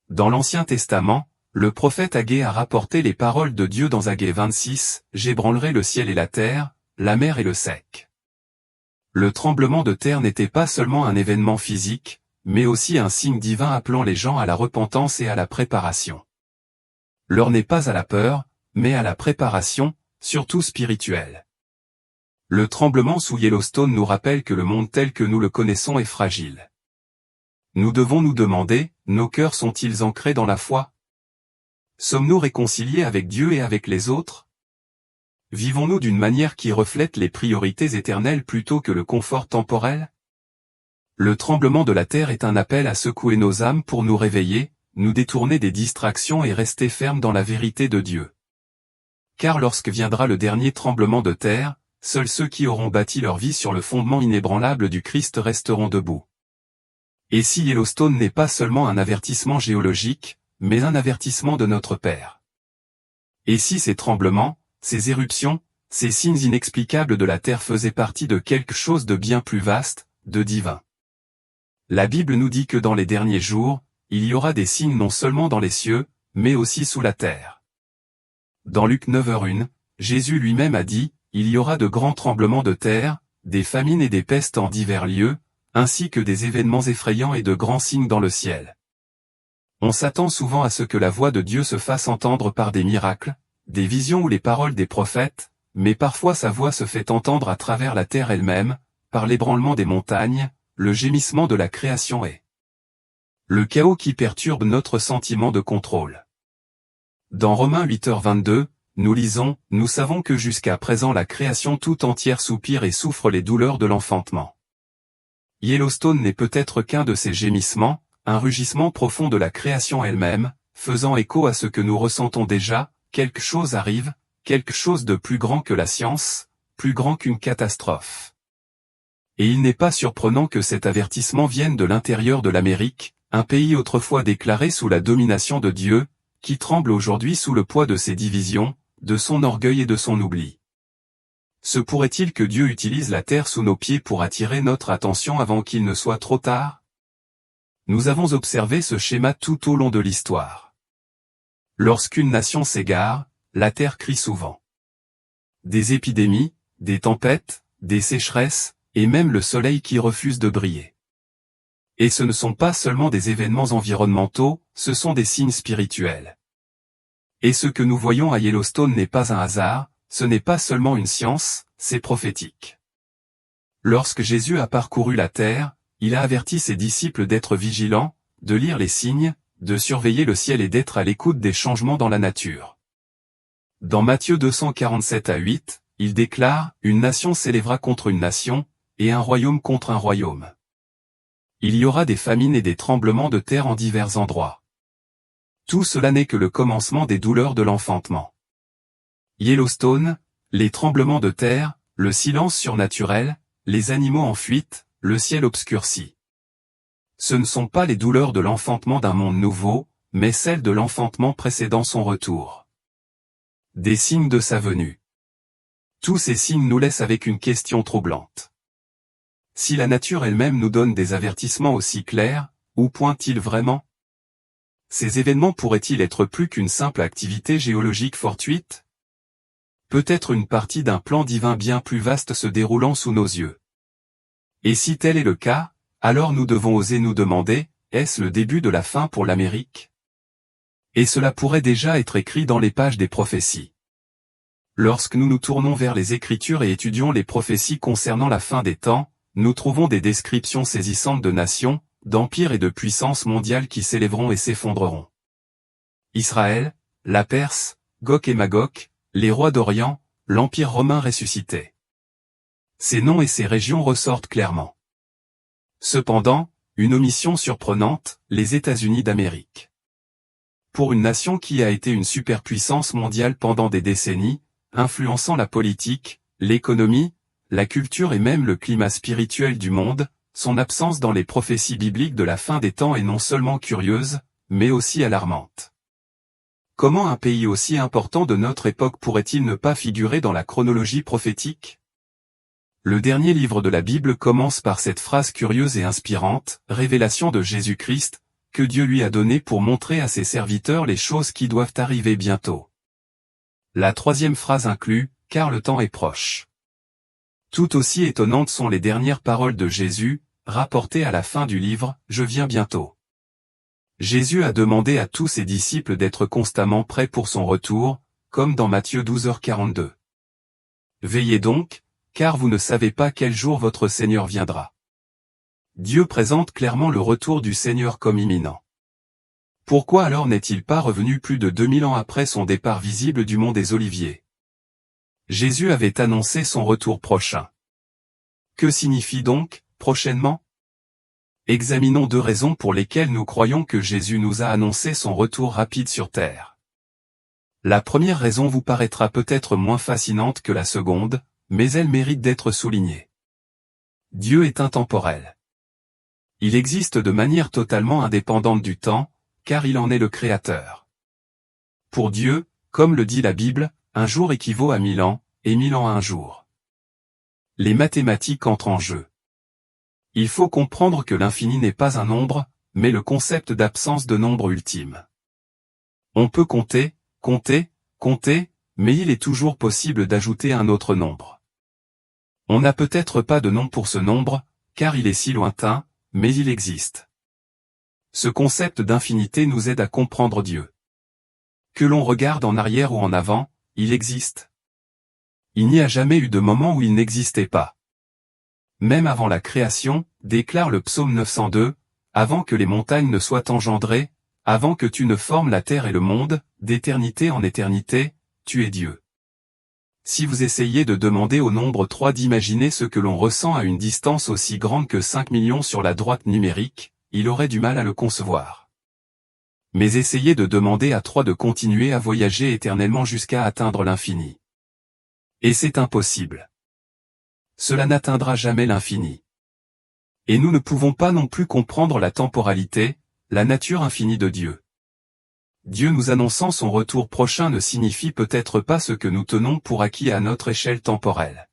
Dans l'Ancien Testament, le prophète Agé a rapporté les paroles de Dieu dans Agé 26, « J'ébranlerai le ciel et la terre, la mer et le sec ». Le tremblement de terre n'était pas seulement un événement physique, mais aussi un signe divin appelant les gens à la repentance et à la préparation. L'heure n'est pas à la peur, mais à la préparation, surtout spirituelle. Le tremblement sous Yellowstone nous rappelle que le monde tel que nous le connaissons est fragile. Nous devons nous demander, nos cœurs sont-ils ancrés dans la foi? Sommes-nous réconciliés avec Dieu et avec les autres? Vivons-nous d'une manière qui reflète les priorités éternelles plutôt que le confort temporel? Le tremblement de la terre est un appel à secouer nos âmes pour nous réveiller, nous détourner des distractions et rester fermes dans la vérité de Dieu. Car lorsque viendra le dernier tremblement de terre, seuls ceux qui auront bâti leur vie sur le fondement inébranlable du Christ resteront debout. Et si Yellowstone n'est pas seulement un avertissement géologique, mais un avertissement de notre Père? Et si ces tremblements, ces éruptions, ces signes inexplicables de la terre faisaient partie de quelque chose de bien plus vaste, de divin. La Bible nous dit que dans les derniers jours, il y aura des signes non seulement dans les cieux, mais aussi sous la terre. Dans Luc 9h1, Jésus lui-même a dit, il y aura de grands tremblements de terre, des famines et des pestes en divers lieux, ainsi que des événements effrayants et de grands signes dans le ciel. On s'attend souvent à ce que la voix de Dieu se fasse entendre par des miracles, des visions ou les paroles des prophètes, mais parfois sa voix se fait entendre à travers la terre elle-même, par l'ébranlement des montagnes, le gémissement de la création et le chaos qui perturbe notre sentiment de contrôle. Dans Romains 8h22, nous lisons, « Nous savons que jusqu'à présent la création tout entière soupire et souffre les douleurs de l'enfantement. » Yellowstone n'est peut-être qu'un de ces gémissements, un rugissement profond de la création elle-même, faisant écho à ce que nous ressentons déjà, quelque chose arrive, quelque chose de plus grand que la science, plus grand qu'une catastrophe. Et il n'est pas surprenant que cet avertissement vienne de l'intérieur de l'Amérique, un pays autrefois déclaré sous la domination de Dieu, qui tremble aujourd'hui sous le poids de ses divisions, de son orgueil et de son oubli. Se pourrait-il que Dieu utilise la terre sous nos pieds pour attirer notre attention avant qu'il ne soit trop tard? Nous avons observé ce schéma tout au long de l'histoire. Lorsqu'une nation s'égare, la terre crie souvent. Des épidémies, des tempêtes, des sécheresses, et même le soleil qui refuse de briller. Et ce ne sont pas seulement des événements environnementaux, ce sont des signes spirituels. Et ce que nous voyons à Yellowstone n'est pas un hasard, ce n'est pas seulement une science, c'est prophétique. Lorsque Jésus a parcouru la terre, il a averti ses disciples d'être vigilants, de lire les signes, de surveiller le ciel et d'être à l'écoute des changements dans la nature. Dans Matthieu 247-8, il déclare, « Une nation s'élèvera contre une nation, et un royaume contre un royaume. Il y aura des famines et des tremblements de terre en divers endroits. Tout cela n'est que le commencement des douleurs de l'enfantement. » Yellowstone, les tremblements de terre, le silence surnaturel, les animaux en fuite, le ciel obscurci. Ce ne sont pas les douleurs de l'enfantement d'un monde nouveau, mais celles de l'enfantement précédant son retour. Des signes de sa venue. Tous ces signes nous laissent avec une question troublante. Si la nature elle-même nous donne des avertissements aussi clairs, où pointent-ils vraiment? Ces événements pourraient-ils être plus qu'une simple activité géologique fortuite? Peut-être une partie d'un plan divin bien plus vaste se déroulant sous nos yeux. Et si tel est le cas, alors nous devons oser nous demander, est-ce le début de la fin pour l'Amérique? Et cela pourrait déjà être écrit dans les pages des prophéties. Lorsque nous nous tournons vers les Écritures et étudions les prophéties concernant la fin des temps, nous trouvons des descriptions saisissantes de nations, d'empires et de puissances mondiales qui s'élèveront et s'effondreront. Israël, la Perse, Gog et Magog, les rois d'Orient, l'Empire romain ressuscité. Ces noms et ces régions ressortent clairement. Cependant, une omission surprenante, les États-Unis d'Amérique. Pour une nation qui a été une superpuissance mondiale pendant des décennies, influençant la politique, l'économie, la culture et même le climat spirituel du monde, son absence dans les prophéties bibliques de la fin des temps est non seulement curieuse, mais aussi alarmante. Comment un pays aussi important de notre époque pourrait-il ne pas figurer dans la chronologie prophétique? Le dernier livre de la Bible commence par cette phrase curieuse et inspirante, révélation de Jésus-Christ, que Dieu lui a donnée pour montrer à ses serviteurs les choses qui doivent arriver bientôt. La troisième phrase inclut, car le temps est proche. Tout aussi étonnantes sont les dernières paroles de Jésus, rapportées à la fin du livre, je viens bientôt. Jésus a demandé à tous ses disciples d'être constamment prêts pour son retour, comme dans Matthieu 12h42. Veillez donc, car vous ne savez pas quel jour votre Seigneur viendra. Dieu présente clairement le retour du Seigneur comme imminent. Pourquoi alors n'est-il pas revenu plus de 2000 ans après son départ visible du mont des Oliviers? Jésus avait annoncé son retour prochain. Que signifie donc, prochainement? Examinons 2 raisons pour lesquelles nous croyons que Jésus nous a annoncé son retour rapide sur terre. La première raison vous paraîtra peut-être moins fascinante que la seconde, mais elle mérite d'être soulignée. Dieu est intemporel. Il existe de manière totalement indépendante du temps, car il en est le créateur. Pour Dieu, comme le dit la Bible, un jour équivaut à 1000 ans, et 1000 ans à un jour. Les mathématiques entrent en jeu. Il faut comprendre que l'infini n'est pas un nombre, mais le concept d'absence de nombre ultime. On peut compter, mais il est toujours possible d'ajouter un autre nombre. On n'a peut-être pas de nom pour ce nombre, car il est si lointain, mais il existe. Ce concept d'infinité nous aide à comprendre Dieu. Que l'on regarde en arrière ou en avant, il existe. Il n'y a jamais eu de moment où il n'existait pas. Même avant la création, déclare le psaume 902, avant que les montagnes ne soient engendrées, avant que tu ne formes la terre et le monde, d'éternité en éternité, tu es Dieu. Si vous essayez de demander au nombre 3 d'imaginer ce que l'on ressent à une distance aussi grande que 5 millions sur la droite numérique, il aurait du mal à le concevoir. Mais essayez de demander à 3 de continuer à voyager éternellement jusqu'à atteindre l'infini. Et c'est impossible. Cela n'atteindra jamais l'infini. Et nous ne pouvons pas non plus comprendre la temporalité, la nature infinie de Dieu. Dieu nous annonçant son retour prochain ne signifie peut-être pas ce que nous tenons pour acquis à notre échelle temporelle.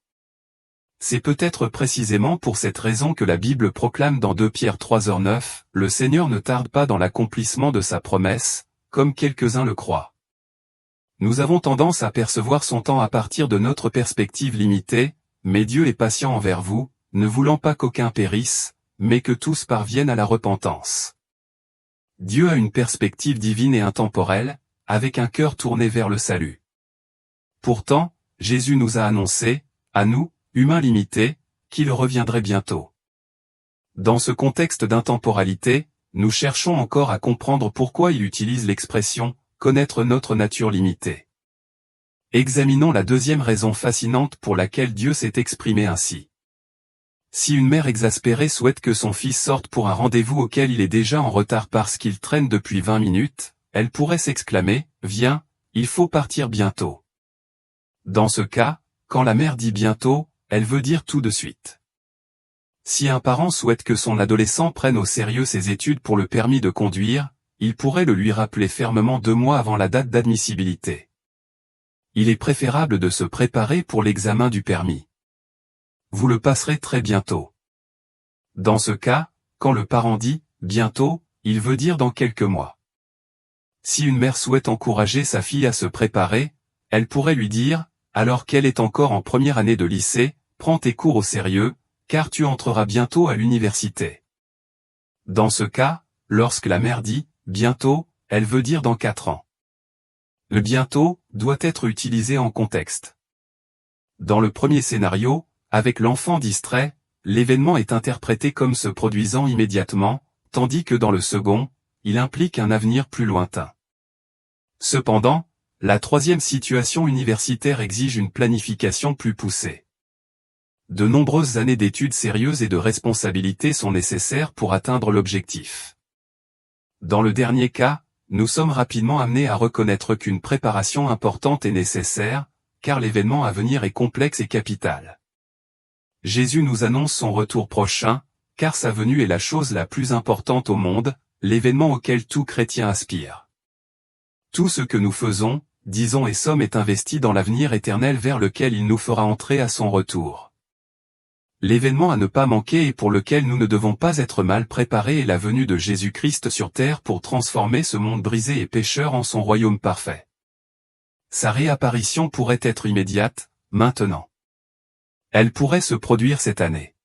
C'est peut-être précisément pour cette raison que la Bible proclame dans 2 Pierre 3h9, « Le Seigneur ne tarde pas dans l'accomplissement de sa promesse, comme quelques-uns le croient. » Nous avons tendance à percevoir son temps à partir de notre perspective limitée, mais Dieu est patient envers vous, ne voulant pas qu'aucun périsse, mais que tous parviennent à la repentance. Dieu a une perspective divine et intemporelle, avec un cœur tourné vers le salut. Pourtant, Jésus nous a annoncé, à nous, humains limités, qu'il reviendrait bientôt. Dans ce contexte d'intemporalité, nous cherchons encore à comprendre pourquoi il utilise l'expression « connaître notre nature limitée ». Examinons la deuxième raison fascinante pour laquelle Dieu s'est exprimé ainsi. Si une mère exaspérée souhaite que son fils sorte pour un rendez-vous auquel il est déjà en retard parce qu'il traîne depuis 20 minutes, elle pourrait s'exclamer « Viens, il faut partir bientôt ». Dans ce cas, quand la mère dit « bientôt », elle veut dire tout de suite. Si un parent souhaite que son adolescent prenne au sérieux ses études pour le permis de conduire, il pourrait le lui rappeler fermement 2 mois avant la date d'admissibilité. Il est préférable de se préparer pour l'examen du permis. Vous le passerez très bientôt. Dans ce cas, quand le parent dit « bientôt », il veut dire dans quelques mois. Si une mère souhaite encourager sa fille à se préparer, elle pourrait lui dire, alors qu'elle est encore en première année de lycée, « Prends tes cours au sérieux, car tu entreras bientôt à l'université. » Dans ce cas, lorsque la mère dit « bientôt », elle veut dire dans 4 ans. Le « bientôt » doit être utilisé en contexte. Dans le premier scénario, avec l'enfant distrait, l'événement est interprété comme se produisant immédiatement, tandis que dans le second, il implique un avenir plus lointain. Cependant, la troisième situation universitaire exige une planification plus poussée. De nombreuses années d'études sérieuses et de responsabilités sont nécessaires pour atteindre l'objectif. Dans le dernier cas, nous sommes rapidement amenés à reconnaître qu'une préparation importante est nécessaire, car l'événement à venir est complexe et capital. Jésus nous annonce son retour prochain, car sa venue est la chose la plus importante au monde, l'événement auquel tout chrétien aspire. Tout ce que nous faisons, disons et sommes est investi dans l'avenir éternel vers lequel il nous fera entrer à son retour. L'événement à ne pas manquer et pour lequel nous ne devons pas être mal préparés est la venue de Jésus-Christ sur terre pour transformer ce monde brisé et pécheur en son royaume parfait. Sa réapparition pourrait être immédiate, maintenant. Elle pourrait se produire cette année.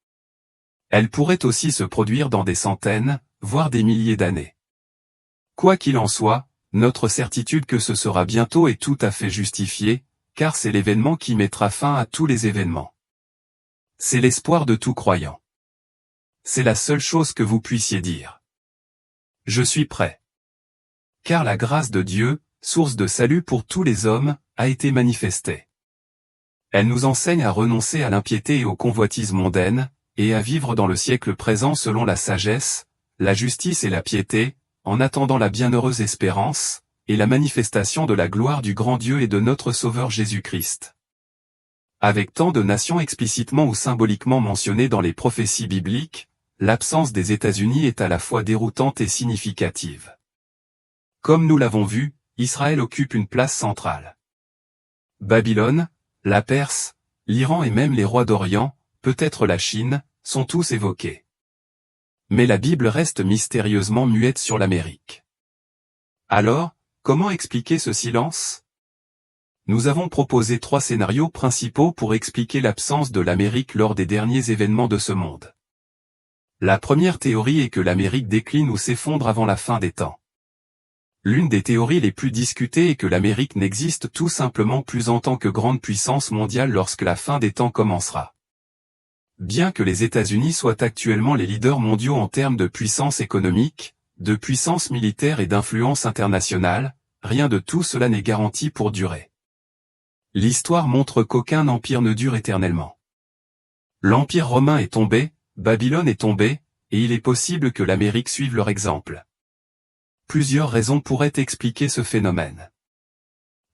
Elle pourrait aussi se produire dans des centaines, voire des milliers d'années. Quoi qu'il en soit, notre certitude que ce sera bientôt est tout à fait justifiée, car c'est l'événement qui mettra fin à tous les événements. C'est l'espoir de tout croyant. C'est la seule chose que vous puissiez dire. Je suis prêt. Car la grâce de Dieu, source de salut pour tous les hommes, a été manifestée. Elle nous enseigne à renoncer à l'impiété et aux convoitises mondaines, et à vivre dans le siècle présent selon la sagesse, la justice et la piété, en attendant la bienheureuse espérance, et la manifestation de la gloire du grand Dieu et de notre Sauveur Jésus-Christ. Avec tant de nations explicitement ou symboliquement mentionnées dans les prophéties bibliques, l'absence des États-Unis est à la fois déroutante et significative. Comme nous l'avons vu, Israël occupe une place centrale. Babylone, la Perse, l'Iran et même les rois d'Orient, peut-être la Chine, sont tous évoqués. Mais la Bible reste mystérieusement muette sur l'Amérique. Alors, comment expliquer ce silence? Nous avons proposé 3 scénarios principaux pour expliquer l'absence de l'Amérique lors des derniers événements de ce monde. La première théorie est que l'Amérique décline ou s'effondre avant la fin des temps. L'une des théories les plus discutées est que l'Amérique n'existe tout simplement plus en tant que grande puissance mondiale lorsque la fin des temps commencera. Bien que les États-Unis soient actuellement les leaders mondiaux en termes de puissance économique, de puissance militaire et d'influence internationale, rien de tout cela n'est garanti pour durer. L'histoire montre qu'aucun empire ne dure éternellement. L'Empire romain est tombé, Babylone est tombée, et il est possible que l'Amérique suive leur exemple. Plusieurs raisons pourraient expliquer ce phénomène.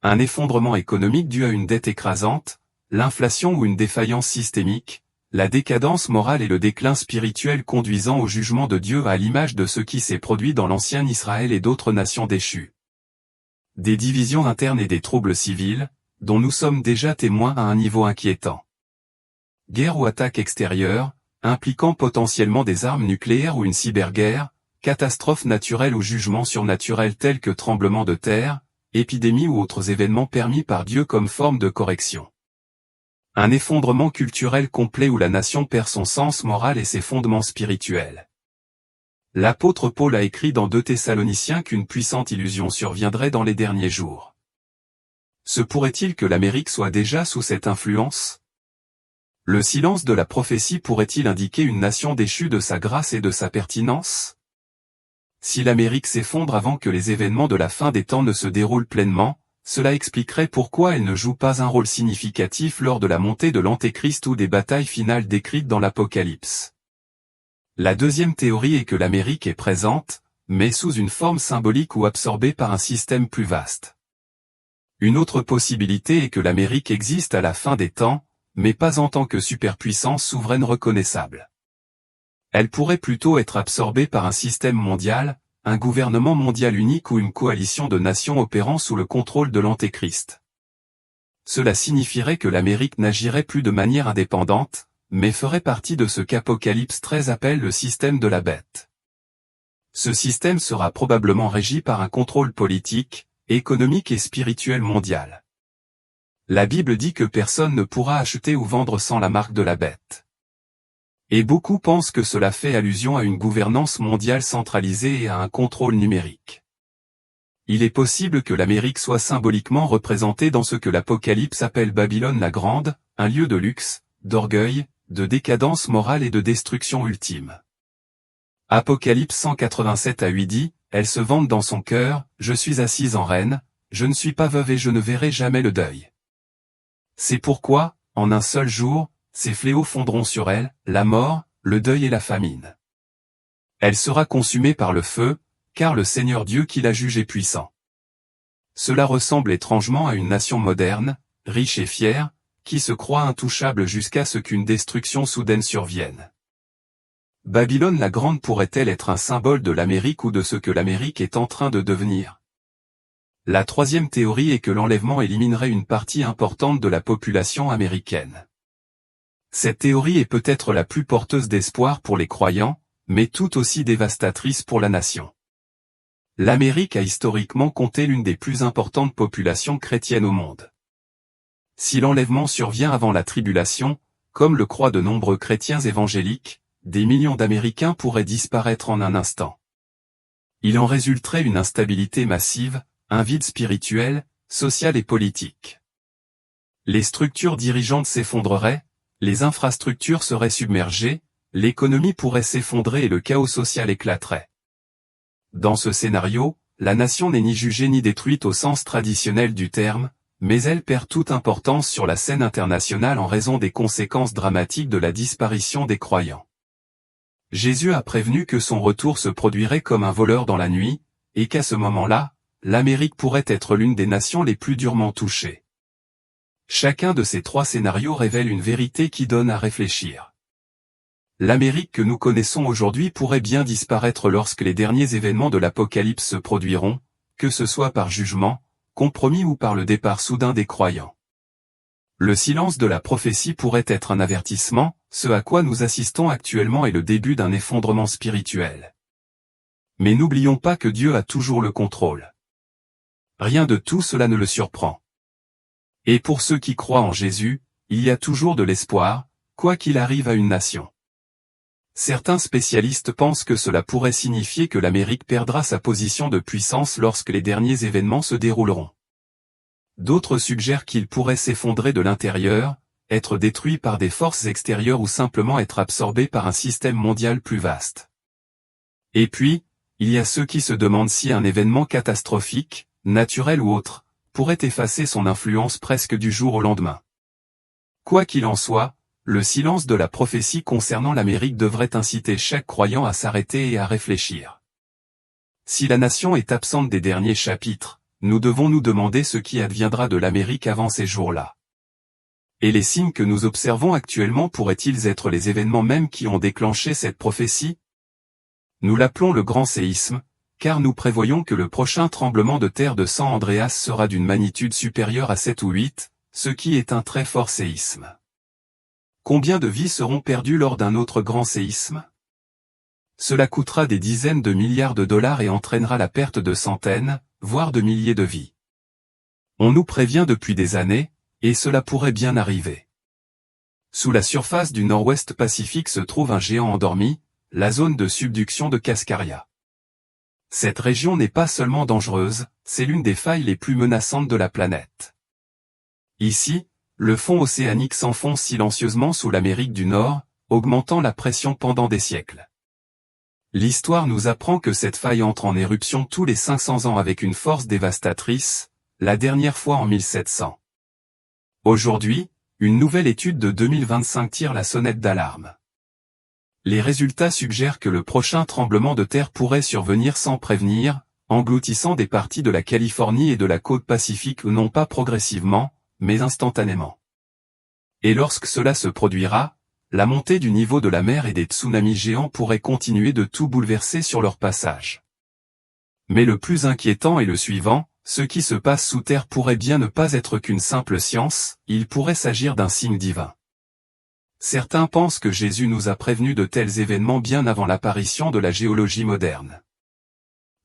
Un effondrement économique dû à une dette écrasante, l'inflation ou une défaillance systémique, la décadence morale et le déclin spirituel conduisant au jugement de Dieu à l'image de ce qui s'est produit dans l'ancien Israël et d'autres nations déchues. Des divisions internes et des troubles civils, dont nous sommes déjà témoins à un niveau inquiétant. Guerre ou attaque extérieure, impliquant potentiellement des armes nucléaires ou une cyberguerre, catastrophes naturelles ou jugements surnaturels tels que tremblements de terre, épidémies ou autres événements permis par Dieu comme forme de correction. Un effondrement culturel complet où la nation perd son sens moral et ses fondements spirituels. L'apôtre Paul a écrit dans 2 Thessaloniciens qu'une puissante illusion surviendrait dans les derniers jours. Se pourrait-il que l'Amérique soit déjà sous cette influence? Le silence de la prophétie pourrait-il indiquer une nation déchue de sa grâce et de sa pertinence? Si l'Amérique s'effondre avant que les événements de la fin des temps ne se déroulent pleinement, cela expliquerait pourquoi elle ne joue pas un rôle significatif lors de la montée de l'Antéchrist ou des batailles finales décrites dans l'Apocalypse. La deuxième théorie est que l'Amérique est présente, mais sous une forme symbolique ou absorbée par un système plus vaste. Une autre possibilité est que l'Amérique existe à la fin des temps, mais pas en tant que superpuissance souveraine reconnaissable. Elle pourrait plutôt être absorbée par un système mondial, un gouvernement mondial unique ou une coalition de nations opérant sous le contrôle de l'Antéchrist. Cela signifierait que l'Amérique n'agirait plus de manière indépendante, mais ferait partie de ce qu'Apocalypse 13 appelle le système de la bête. Ce système sera probablement régi par un contrôle politique, économique et spirituel mondial. La Bible dit que personne ne pourra acheter ou vendre sans la marque de la bête. Et beaucoup pensent que cela fait allusion à une gouvernance mondiale centralisée et à un contrôle numérique. Il est possible que l'Amérique soit symboliquement représentée dans ce que l'Apocalypse appelle Babylone la Grande, un lieu de luxe, d'orgueil, de décadence morale et de destruction ultime. Apocalypse 187 à 8 dit, « Elle se vante dans son cœur, je suis assise en reine, je ne suis pas veuve et je ne verrai jamais le deuil. C'est pourquoi, en un seul jour, ces fléaux fondront sur elle, la mort, le deuil et la famine. Elle sera consumée par le feu, car le Seigneur Dieu qui la juge est puissant. » Cela ressemble étrangement à une nation moderne, riche et fière, qui se croit intouchable jusqu'à ce qu'une destruction soudaine survienne. Babylone la Grande pourrait-elle être un symbole de l'Amérique ou de ce que l'Amérique est en train de devenir? La troisième théorie est que l'enlèvement éliminerait une partie importante de la population américaine. Cette théorie est peut-être la plus porteuse d'espoir pour les croyants, mais tout aussi dévastatrice pour la nation. L'Amérique a historiquement compté l'une des plus importantes populations chrétiennes au monde. Si l'enlèvement survient avant la tribulation, comme le croient de nombreux chrétiens évangéliques, des millions d'Américains pourraient disparaître en un instant. Il en résulterait une instabilité massive, un vide spirituel, social et politique. Les structures dirigeantes s'effondreraient, les infrastructures seraient submergées, l'économie pourrait s'effondrer et le chaos social éclaterait. Dans ce scénario, la nation n'est ni jugée ni détruite au sens traditionnel du terme, mais elle perd toute importance sur la scène internationale en raison des conséquences dramatiques de la disparition des croyants. Jésus a prévenu que son retour se produirait comme un voleur dans la nuit, et qu'à ce moment-là, l'Amérique pourrait être l'une des nations les plus durement touchées. Chacun de ces 3 scénarios révèle une vérité qui donne à réfléchir. L'Amérique que nous connaissons aujourd'hui pourrait bien disparaître lorsque les derniers événements de l'Apocalypse se produiront, que ce soit par jugement, compromis ou par le départ soudain des croyants. Le silence de la prophétie pourrait être un avertissement, ce à quoi nous assistons actuellement est le début d'un effondrement spirituel. Mais n'oublions pas que Dieu a toujours le contrôle. Rien de tout cela ne le surprend. Et pour ceux qui croient en Jésus, il y a toujours de l'espoir, quoi qu'il arrive à une nation. Certains spécialistes pensent que cela pourrait signifier que l'Amérique perdra sa position de puissance lorsque les derniers événements se dérouleront. D'autres suggèrent qu'il pourrait s'effondrer de l'intérieur, être détruit par des forces extérieures ou simplement être absorbé par un système mondial plus vaste. Et puis, il y a ceux qui se demandent si un événement catastrophique, naturel ou autre, pourrait effacer son influence presque du jour au lendemain. Quoi qu'il en soit, le silence de la prophétie concernant l'Amérique devrait inciter chaque croyant à s'arrêter et à réfléchir. Si la nation est absente des derniers chapitres, nous devons nous demander ce qui adviendra de l'Amérique avant ces jours-là. Et les signes que nous observons actuellement pourraient-ils être les événements mêmes qui ont déclenché cette prophétie? Nous l'appelons le grand séisme, car nous prévoyons que le prochain tremblement de terre de San Andreas sera d'une magnitude supérieure à 7 ou 8, ce qui est un très fort séisme. Combien de vies seront perdues lors d'un autre grand séisme? Cela coûtera des dizaines de milliards de dollars et entraînera la perte de centaines, voire de milliers de vies. On nous prévient depuis des années, et cela pourrait bien arriver. Sous la surface du nord-ouest Pacifique se trouve un géant endormi, la zone de subduction de Cascaria. Cette région n'est pas seulement dangereuse, c'est l'une des failles les plus menaçantes de la planète. Ici, le fond océanique s'enfonce silencieusement sous l'Amérique du Nord, augmentant la pression pendant des siècles. L'histoire nous apprend que cette faille entre en éruption tous les 500 ans avec une force dévastatrice, la dernière fois en 1700. Aujourd'hui, une nouvelle étude de 2025 tire la sonnette d'alarme. Les résultats suggèrent que le prochain tremblement de terre pourrait survenir sans prévenir, engloutissant des parties de la Californie et de la côte pacifique non pas progressivement, mais instantanément. Et lorsque cela se produira, la montée du niveau de la mer et des tsunamis géants pourraient continuer de tout bouleverser sur leur passage. Mais le plus inquiétant est le suivant, ce qui se passe sous terre pourrait bien ne pas être qu'une simple science, il pourrait s'agir d'un signe divin. Certains pensent que Jésus nous a prévenus de tels événements bien avant l'apparition de la géologie moderne.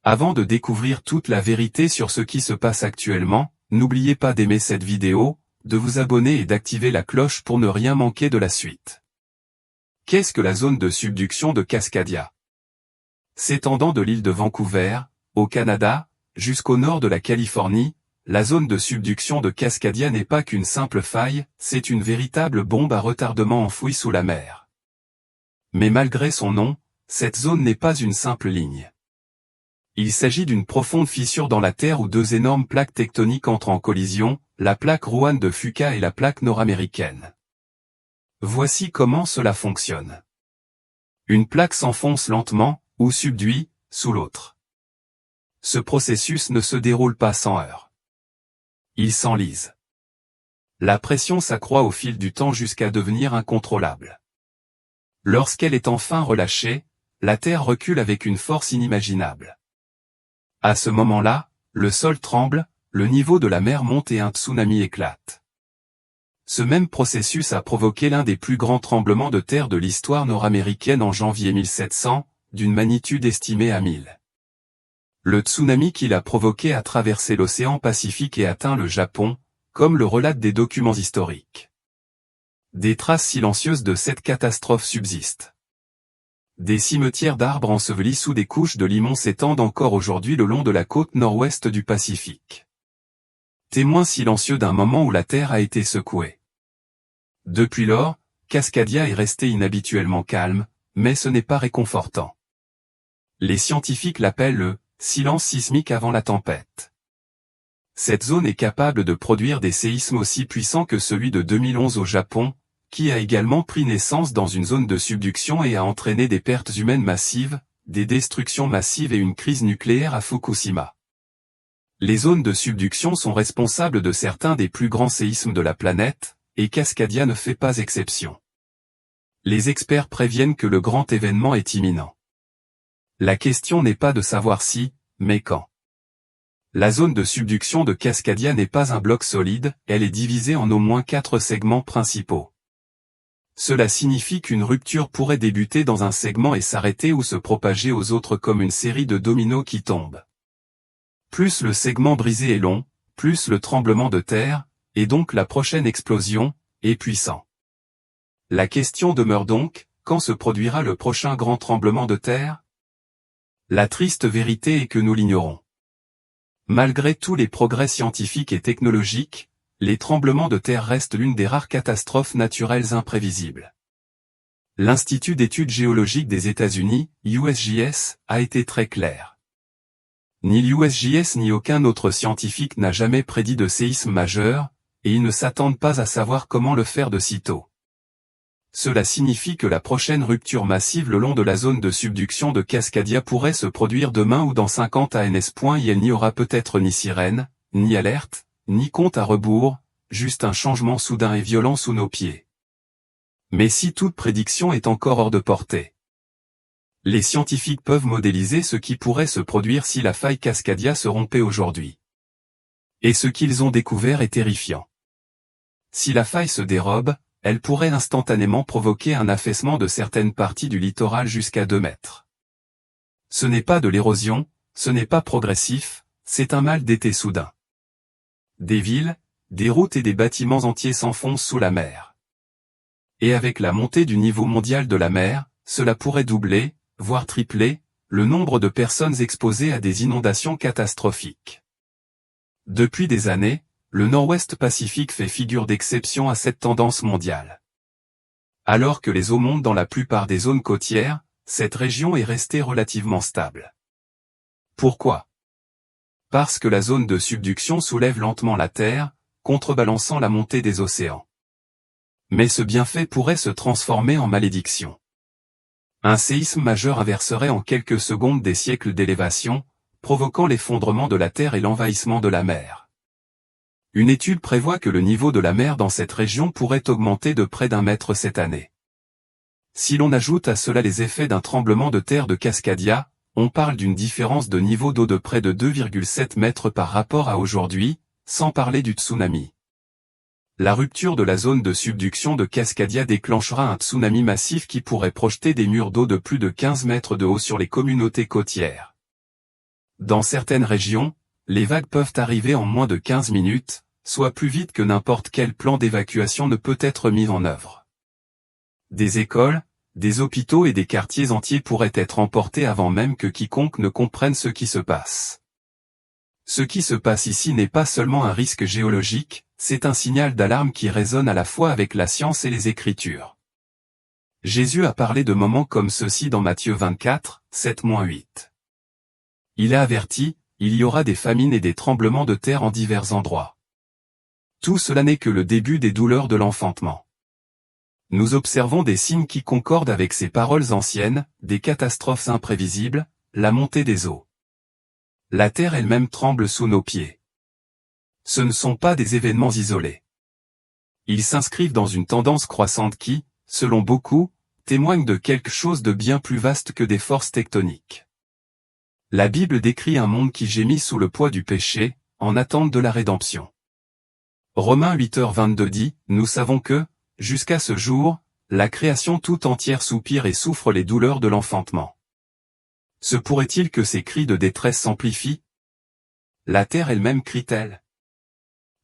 Avant de découvrir toute la vérité sur ce qui se passe actuellement, n'oubliez pas d'aimer cette vidéo, de vous abonner et d'activer la cloche pour ne rien manquer de la suite. Qu'est-ce que la zone de subduction de Cascadia? S'étendant de l'île de Vancouver, au Canada, jusqu'au nord de la Californie, la zone de subduction de Cascadia n'est pas qu'une simple faille, c'est une véritable bombe à retardement enfouie sous la mer. Mais malgré son nom, cette zone n'est pas une simple ligne. Il s'agit d'une profonde fissure dans la terre où deux énormes plaques tectoniques entrent en collision, la plaque Rowan de Fuca et la plaque nord-américaine. Voici comment cela fonctionne. Une plaque s'enfonce lentement, ou subduit, sous l'autre. Ce processus ne se déroule pas sans heurts. Il s'enlise. La pression s'accroît au fil du temps jusqu'à devenir incontrôlable. Lorsqu'elle est enfin relâchée, la Terre recule avec une force inimaginable. À ce moment-là, le sol tremble, le niveau de la mer monte et un tsunami éclate. Ce même processus a provoqué l'un des plus grands tremblements de terre de l'histoire nord-américaine en janvier 1700, d'une magnitude estimée à 1000. Le tsunami qui l'a provoqué a traversé l'océan Pacifique et atteint le Japon, comme le relatent des documents historiques. Des traces silencieuses de cette catastrophe subsistent. Des cimetières d'arbres ensevelis sous des couches de limon s'étendent encore aujourd'hui le long de la côte nord-ouest du Pacifique. Témoins silencieux d'un moment où la Terre a été secouée. Depuis lors, Cascadia est resté inhabituellement calme, mais ce n'est pas réconfortant. Les scientifiques l'appellent le « silence sismique avant la tempête ». Cette zone est capable de produire des séismes aussi puissants que celui de 2011 au Japon, qui a également pris naissance dans une zone de subduction et a entraîné des pertes humaines massives, des destructions massives et une crise nucléaire à Fukushima. Les zones de subduction sont responsables de certains des plus grands séismes de la planète, et Cascadia ne fait pas exception. Les experts préviennent que le grand événement est imminent. La question n'est pas de savoir si, mais quand. La zone de subduction de Cascadia n'est pas un bloc solide, elle est divisée en au moins 4 segments principaux. Cela signifie qu'une rupture pourrait débuter dans un segment et s'arrêter ou se propager aux autres comme une série de dominos qui tombent. Plus le segment brisé est long, plus le tremblement de terre, et donc la prochaine explosion, est puissant. La question demeure donc, quand se produira le prochain grand tremblement de terre? La triste vérité est que nous l'ignorons. Malgré tous les progrès scientifiques et technologiques, les tremblements de terre restent l'une des rares catastrophes naturelles imprévisibles. L'Institut d'études géologiques des États-Unis, USGS, a été très clair. Ni l'USGS ni aucun autre scientifique n'a jamais prédit de séisme majeur, et ils ne s'attendent pas à savoir comment le faire de sitôt. Cela signifie que la prochaine rupture massive le long de la zone de subduction de Cascadia pourrait se produire demain ou dans 50 ans. Il n'y aura peut-être ni sirène, ni alerte, ni compte à rebours, juste un changement soudain et violent sous nos pieds. Mais si toute prédiction est encore hors de portée, les scientifiques peuvent modéliser ce qui pourrait se produire si la faille Cascadia se rompait aujourd'hui. Et ce qu'ils ont découvert est terrifiant. Si la faille se dérobe, elle pourrait instantanément provoquer un affaissement de certaines parties du littoral jusqu'à 2 mètres. Ce n'est pas de l'érosion, ce n'est pas progressif, c'est un mal d'été soudain. Des villes, des routes et des bâtiments entiers s'enfoncent sous la mer. Et avec la montée du niveau mondial de la mer, cela pourrait doubler, voire tripler, le nombre de personnes exposées à des inondations catastrophiques. Depuis des années, le Nord-Ouest Pacifique fait figure d'exception à cette tendance mondiale. Alors que les eaux montent dans la plupart des zones côtières, cette région est restée relativement stable. Pourquoi? Parce que la zone de subduction soulève lentement la Terre, contrebalançant la montée des océans. Mais ce bienfait pourrait se transformer en malédiction. Un séisme majeur inverserait en quelques secondes des siècles d'élévation, provoquant l'effondrement de la Terre et l'envahissement de la mer. Une étude prévoit que le niveau de la mer dans cette région pourrait augmenter de près d'1 mètre cette année. Si l'on ajoute à cela les effets d'un tremblement de terre de Cascadia, on parle d'une différence de niveau d'eau de près de 2,7 mètres par rapport à aujourd'hui, sans parler du tsunami. La rupture de la zone de subduction de Cascadia déclenchera un tsunami massif qui pourrait projeter des murs d'eau de plus de 15 mètres de haut sur les communautés côtières. Dans certaines régions, les vagues peuvent arriver en moins de 15 minutes, soit plus vite que n'importe quel plan d'évacuation ne peut être mis en œuvre. Des écoles, des hôpitaux et des quartiers entiers pourraient être emportés avant même que quiconque ne comprenne ce qui se passe. Ce qui se passe ici n'est pas seulement un risque géologique, c'est un signal d'alarme qui résonne à la fois avec la science et les Écritures. Jésus a parlé de moments comme ceux-ci dans Matthieu 24, 7-8. Il a averti, il y aura des famines et des tremblements de terre en divers endroits. Tout cela n'est que le début des douleurs de l'enfantement. Nous observons des signes qui concordent avec ces paroles anciennes, des catastrophes imprévisibles, la montée des eaux. La terre elle-même tremble sous nos pieds. Ce ne sont pas des événements isolés. Ils s'inscrivent dans une tendance croissante qui, selon beaucoup, témoigne de quelque chose de bien plus vaste que des forces tectoniques. La Bible décrit un monde qui gémit sous le poids du péché, en attente de la rédemption. Romains 8h22 dit, nous savons que, jusqu'à ce jour, la création tout entière soupire et souffre les douleurs de l'enfantement. Se pourrait-il que ces cris de détresse s'amplifient? La terre elle-même crie-t-elle?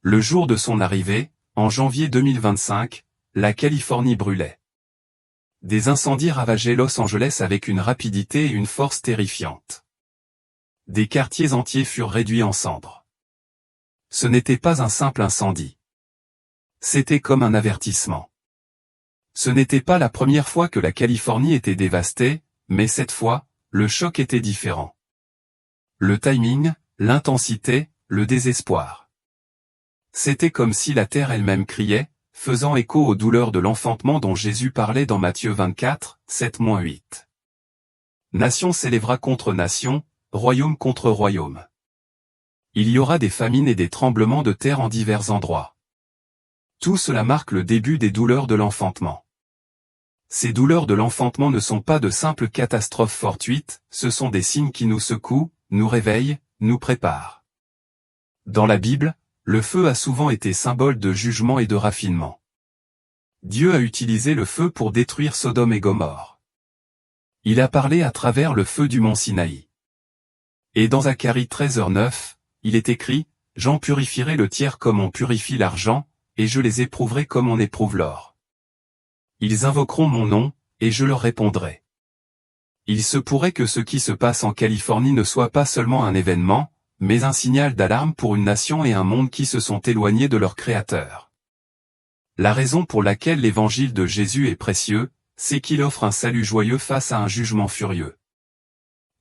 Le jour de son arrivée, en janvier 2025, la Californie brûlait. Des incendies ravageaient Los Angeles avec une rapidité et une force terrifiantes. Des quartiers entiers furent réduits en cendres. Ce n'était pas un simple incendie. C'était comme un avertissement. Ce n'était pas la première fois que la Californie était dévastée, mais cette fois, le choc était différent. Le timing, l'intensité, le désespoir. C'était comme si la terre elle-même criait, faisant écho aux douleurs de l'enfantement dont Jésus parlait dans Matthieu 24, 7-8. Nation s'élèvera contre nation, royaume contre royaume. Il y aura des famines et des tremblements de terre en divers endroits. Tout cela marque le début des douleurs de l'enfantement. Ces douleurs de l'enfantement ne sont pas de simples catastrophes fortuites, ce sont des signes qui nous secouent, nous réveillent, nous préparent. Dans la Bible, le feu a souvent été symbole de jugement et de raffinement. Dieu a utilisé le feu pour détruire Sodome et Gomorrhe. Il a parlé à travers le feu du mont Sinaï. Et dans Zacharie 13h9, il est écrit, « J'en purifierai le tiers comme on purifie l'argent, et je les éprouverai comme on éprouve l'or. Ils invoqueront mon nom, et je leur répondrai. » Il se pourrait que ce qui se passe en Californie ne soit pas seulement un événement, mais un signal d'alarme pour une nation et un monde qui se sont éloignés de leur Créateur. La raison pour laquelle l'évangile de Jésus est précieux, c'est qu'il offre un salut joyeux face à un jugement furieux.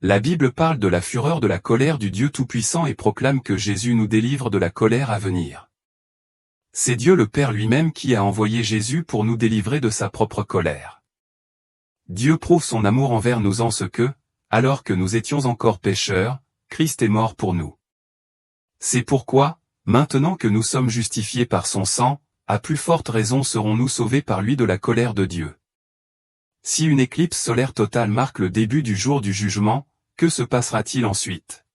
La Bible parle de la fureur de la colère du Dieu Tout-Puissant et proclame que Jésus nous délivre de la colère à venir. C'est Dieu le Père lui-même qui a envoyé Jésus pour nous délivrer de sa propre colère. Dieu prouve son amour envers nous en ce que, alors que nous étions encore pécheurs, Christ est mort pour nous. C'est pourquoi, maintenant que nous sommes justifiés par son sang, à plus forte raison serons-nous sauvés par lui de la colère de Dieu. Si une éclipse solaire totale marque le début du jour du jugement, que se passera-t-il ensuite?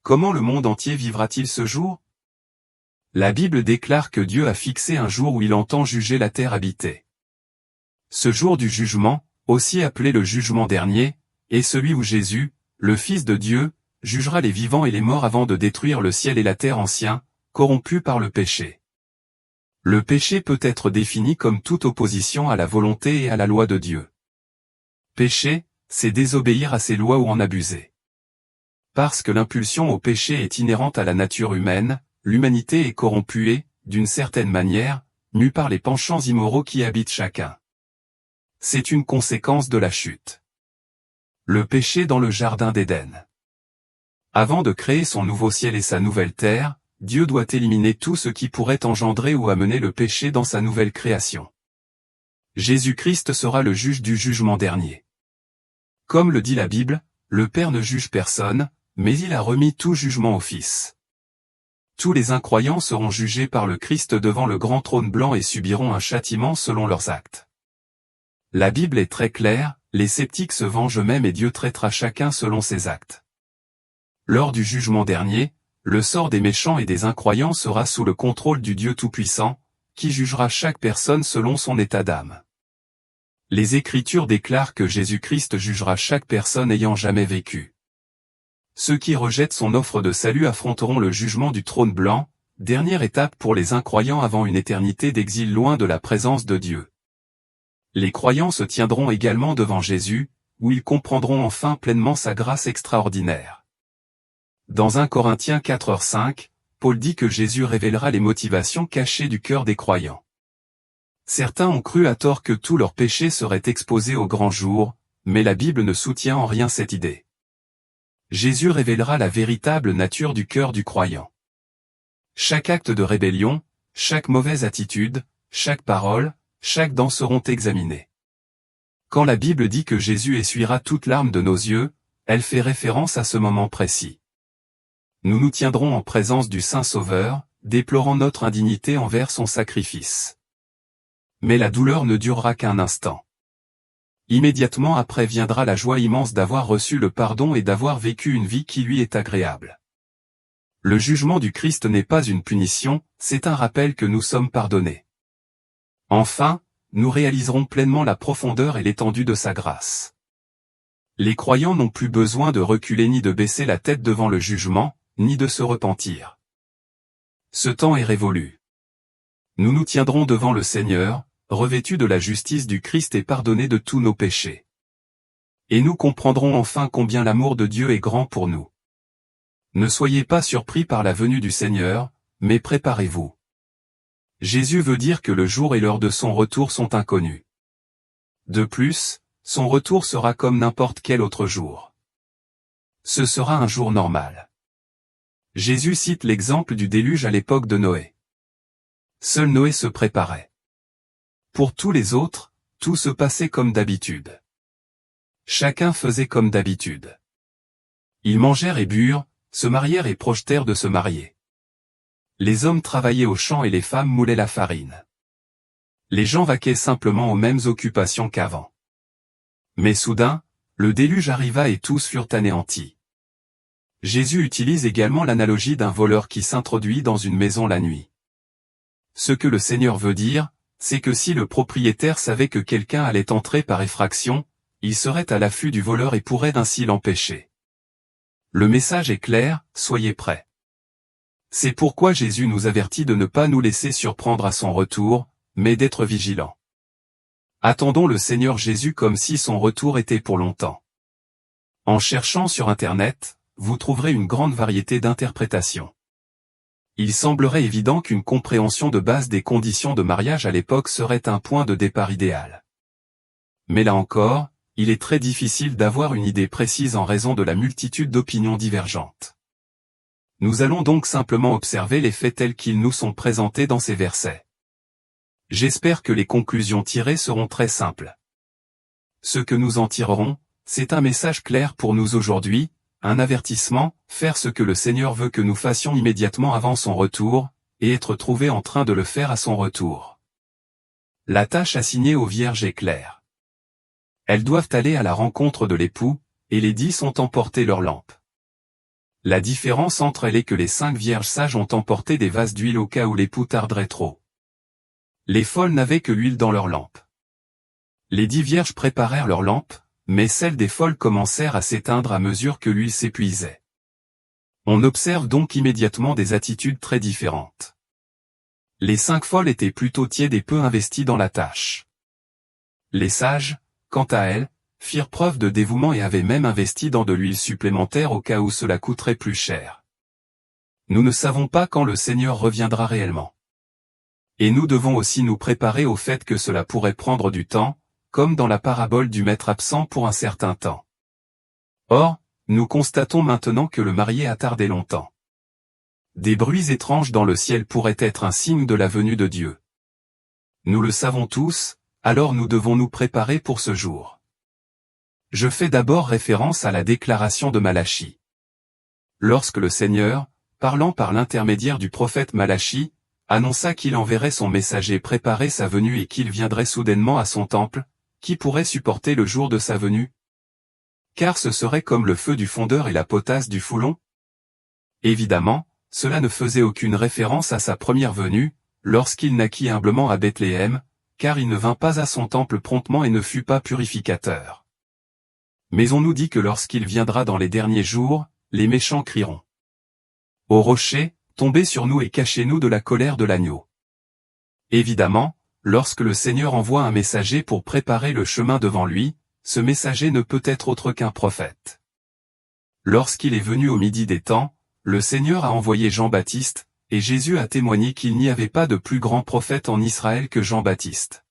Comment le monde entier vivra-t-il ce jour? La Bible déclare que Dieu a fixé un jour où il entend juger la terre habitée. Ce jour du jugement, aussi appelé le jugement dernier, est celui où Jésus, le Fils de Dieu, jugera les vivants et les morts avant de détruire le ciel et la terre anciens, corrompus par le péché. Le péché peut être défini comme toute opposition à la volonté et à la loi de Dieu. Péché, c'est désobéir à ses lois ou en abuser. Parce que l'impulsion au péché est inhérente à la nature humaine, l'humanité est corrompue et, d'une certaine manière, mue par les penchants immoraux qui habitent chacun. C'est une conséquence de la chute. Le péché dans le jardin d'Éden. Avant de créer son nouveau ciel et sa nouvelle terre, Dieu doit éliminer tout ce qui pourrait engendrer ou amener le péché dans sa nouvelle création. Jésus-Christ sera le juge du jugement dernier. Comme le dit la Bible, le Père ne juge personne, mais il a remis tout jugement au Fils. Tous les incroyants seront jugés par le Christ devant le grand trône blanc et subiront un châtiment selon leurs actes. La Bible est très claire, les sceptiques se vengent eux-mêmes et Dieu traitera chacun selon ses actes. Lors du jugement dernier, le sort des méchants et des incroyants sera sous le contrôle du Dieu Tout-Puissant, qui jugera chaque personne selon son état d'âme. Les Écritures déclarent que Jésus-Christ jugera chaque personne ayant jamais vécu. Ceux qui rejettent son offre de salut affronteront le jugement du trône blanc, dernière étape pour les incroyants avant une éternité d'exil loin de la présence de Dieu. Les croyants se tiendront également devant Jésus, où ils comprendront enfin pleinement sa grâce extraordinaire. Dans 1 Corinthiens 4h5, Paul dit que Jésus révélera les motivations cachées du cœur des croyants. Certains ont cru à tort que tous leurs péchés seraient exposés au grand jour, mais la Bible ne soutient en rien cette idée. Jésus révélera la véritable nature du cœur du croyant. Chaque acte de rébellion, chaque mauvaise attitude, chaque parole, chaque dent seront examinées. Quand la Bible dit que Jésus essuiera toute larme de nos yeux, elle fait référence à ce moment précis. Nous nous tiendrons en présence du Saint Sauveur, déplorant notre indignité envers son sacrifice. Mais la douleur ne durera qu'un instant. Immédiatement après viendra la joie immense d'avoir reçu le pardon et d'avoir vécu une vie qui lui est agréable. Le jugement du Christ n'est pas une punition, c'est un rappel que nous sommes pardonnés. Enfin, nous réaliserons pleinement la profondeur et l'étendue de sa grâce. Les croyants n'ont plus besoin de reculer ni de baisser la tête devant le jugement, ni de se repentir. Ce temps est révolu. Nous nous tiendrons devant le Seigneur, revêtus de la justice du Christ et pardonnés de tous nos péchés. Et nous comprendrons enfin combien l'amour de Dieu est grand pour nous. Ne soyez pas surpris par la venue du Seigneur, mais préparez-vous. Jésus veut dire que le jour et l'heure de son retour sont inconnus. De plus, son retour sera comme n'importe quel autre jour. Ce sera un jour normal. Jésus cite l'exemple du déluge à l'époque de Noé. Seul Noé se préparait. Pour tous les autres, tout se passait comme d'habitude. Chacun faisait comme d'habitude. Ils mangèrent et burent, se marièrent et projetèrent de se marier. Les hommes travaillaient aux champs et les femmes moulaient la farine. Les gens vaquaient simplement aux mêmes occupations qu'avant. Mais soudain, le déluge arriva et tous furent anéantis. Jésus utilise également l'analogie d'un voleur qui s'introduit dans une maison la nuit. Ce que le Seigneur veut dire, c'est que si le propriétaire savait que quelqu'un allait entrer par effraction, il serait à l'affût du voleur et pourrait ainsi l'empêcher. Le message est clair, soyez prêts. C'est pourquoi Jésus nous avertit de ne pas nous laisser surprendre à son retour, mais d'être vigilants. Attendons le Seigneur Jésus comme si son retour était pour longtemps. En cherchant sur Internet, vous trouverez une grande variété d'interprétations. Il semblerait évident qu'une compréhension de base des conditions de mariage à l'époque serait un point de départ idéal. Mais là encore, il est très difficile d'avoir une idée précise en raison de la multitude d'opinions divergentes. Nous allons donc simplement observer les faits tels qu'ils nous sont présentés dans ces versets. J'espère que les conclusions tirées seront très simples. Ce que nous en tirerons, c'est un message clair pour nous aujourd'hui, un avertissement, faire ce que le Seigneur veut que nous fassions immédiatement avant son retour, et être trouvé en train de le faire à son retour. La tâche assignée aux vierges est claire. Elles doivent aller à la rencontre de l'époux, et les 10 ont emporté leurs lampes. La différence entre elles est que les 5 vierges sages ont emporté des vases d'huile au cas où l'époux tarderait trop. Les folles n'avaient que l'huile dans leurs lampes. Les 10 vierges préparèrent leurs lampes, mais celles des folles commencèrent à s'éteindre à mesure que l'huile s'épuisait. On observe donc immédiatement des attitudes très différentes. Les 5 folles étaient plutôt tièdes et peu investies dans la tâche. Les sages, quant à elles, firent preuve de dévouement et avaient même investi dans de l'huile supplémentaire au cas où cela coûterait plus cher. Nous ne savons pas quand le Seigneur reviendra réellement. Et nous devons aussi nous préparer au fait que cela pourrait prendre du temps, comme dans la parabole du maître absent pour un certain temps. Or, nous constatons maintenant que le marié a tardé longtemps. Des bruits étranges dans le ciel pourraient être un signe de la venue de Dieu. Nous le savons tous, alors nous devons nous préparer pour ce jour. Je fais d'abord référence à la déclaration de Malachie. Lorsque le Seigneur, parlant par l'intermédiaire du prophète Malachie, annonça qu'il enverrait son messager préparer sa venue et qu'il viendrait soudainement à son temple, qui pourrait supporter le jour de sa venue? Car ce serait comme le feu du fondeur et la potasse du foulon. Évidemment, cela ne faisait aucune référence à sa première venue, lorsqu'il naquit humblement à Bethléem, car il ne vint pas à son temple promptement et ne fut pas purificateur. Mais on nous dit que lorsqu'il viendra dans les derniers jours, les méchants crieront. Ô rocher, tombez sur nous et cachez-nous de la colère de l'agneau. Évidemment, lorsque le Seigneur envoie un messager pour préparer le chemin devant lui, ce messager ne peut être autre qu'un prophète. Lorsqu'il est venu au midi des temps, le Seigneur a envoyé Jean-Baptiste, et Jésus a témoigné qu'il n'y avait pas de plus grand prophète en Israël que Jean-Baptiste.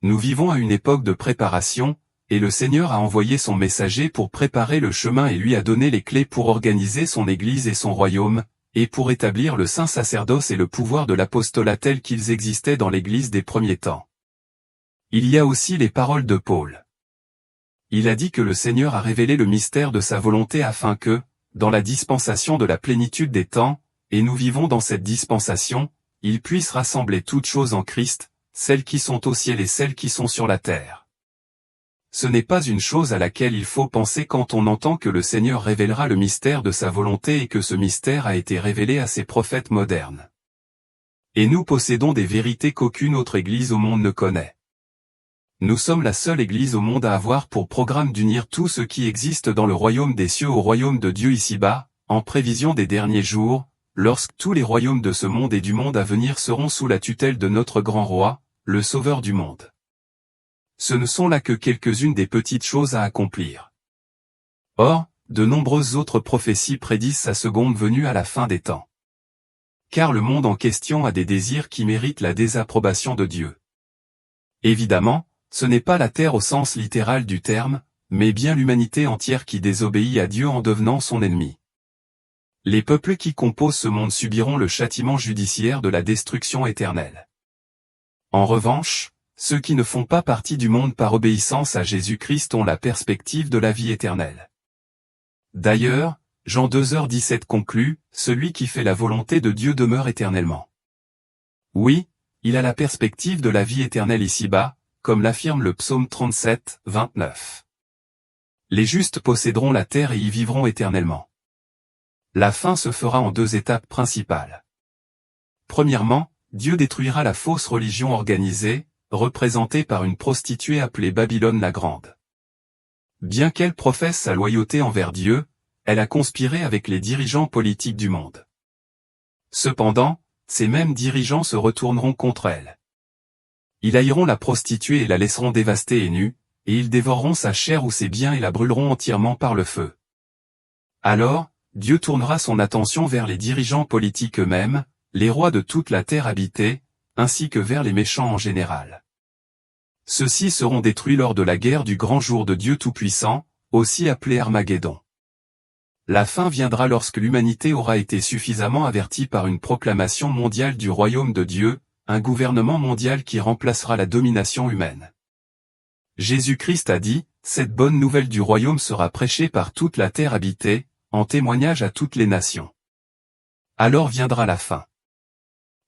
Nous vivons à une époque de préparation, et le Seigneur a envoyé son messager pour préparer le chemin et lui a donné les clés pour organiser son Église et son royaume, et pour établir le saint sacerdoce et le pouvoir de l'apostolat tels qu'ils existaient dans l'Église des premiers temps. Il y a aussi les paroles de Paul. Il a dit que le Seigneur a révélé le mystère de sa volonté afin que, dans la dispensation de la plénitude des temps, et nous vivons dans cette dispensation, il puisse rassembler toutes choses en Christ, celles qui sont au ciel et celles qui sont sur la terre. Ce n'est pas une chose à laquelle il faut penser quand on entend que le Seigneur révélera le mystère de sa volonté et que ce mystère a été révélé à ses prophètes modernes. Et nous possédons des vérités qu'aucune autre Église au monde ne connaît. Nous sommes la seule Église au monde à avoir pour programme d'unir tout ce qui existe dans le royaume des cieux au royaume de Dieu ici-bas, en prévision des derniers jours, lorsque tous les royaumes de ce monde et du monde à venir seront sous la tutelle de notre grand roi, le Sauveur du monde. Ce ne sont là que quelques-unes des petites choses à accomplir. Or, de nombreuses autres prophéties prédisent sa seconde venue à la fin des temps. Car le monde en question a des désirs qui méritent la désapprobation de Dieu. Évidemment, ce n'est pas la terre au sens littéral du terme, mais bien l'humanité entière qui désobéit à Dieu en devenant son ennemi. Les peuples qui composent ce monde subiront le châtiment judiciaire de la destruction éternelle. En revanche, ceux qui ne font pas partie du monde par obéissance à Jésus-Christ ont la perspective de la vie éternelle. D'ailleurs, Jean 2h17 conclut, « Celui qui fait la volonté de Dieu demeure éternellement ». Oui, il a la perspective de la vie éternelle ici-bas, comme l'affirme le psaume 37, 29. Les justes posséderont la terre et y vivront éternellement. La fin se fera en 2 étapes principales. Premièrement, Dieu détruira la fausse religion organisée, représentée par une prostituée appelée Babylone la Grande. Bien qu'elle professe sa loyauté envers Dieu, elle a conspiré avec les dirigeants politiques du monde. Cependant, ces mêmes dirigeants se retourneront contre elle. Ils haïront la prostituée et la laisseront dévastée et nue, et ils dévoreront sa chair ou ses biens et la brûleront entièrement par le feu. Alors, Dieu tournera son attention vers les dirigeants politiques eux-mêmes, les rois de toute la terre habitée, ainsi que vers les méchants en général. Ceux-ci seront détruits lors de la guerre du grand jour de Dieu Tout-Puissant, aussi appelée Armageddon. La fin viendra lorsque l'humanité aura été suffisamment avertie par une proclamation mondiale du royaume de Dieu, un gouvernement mondial qui remplacera la domination humaine. Jésus-Christ a dit, « Cette bonne nouvelle du royaume sera prêchée par toute la terre habitée, en témoignage à toutes les nations. » Alors viendra la fin.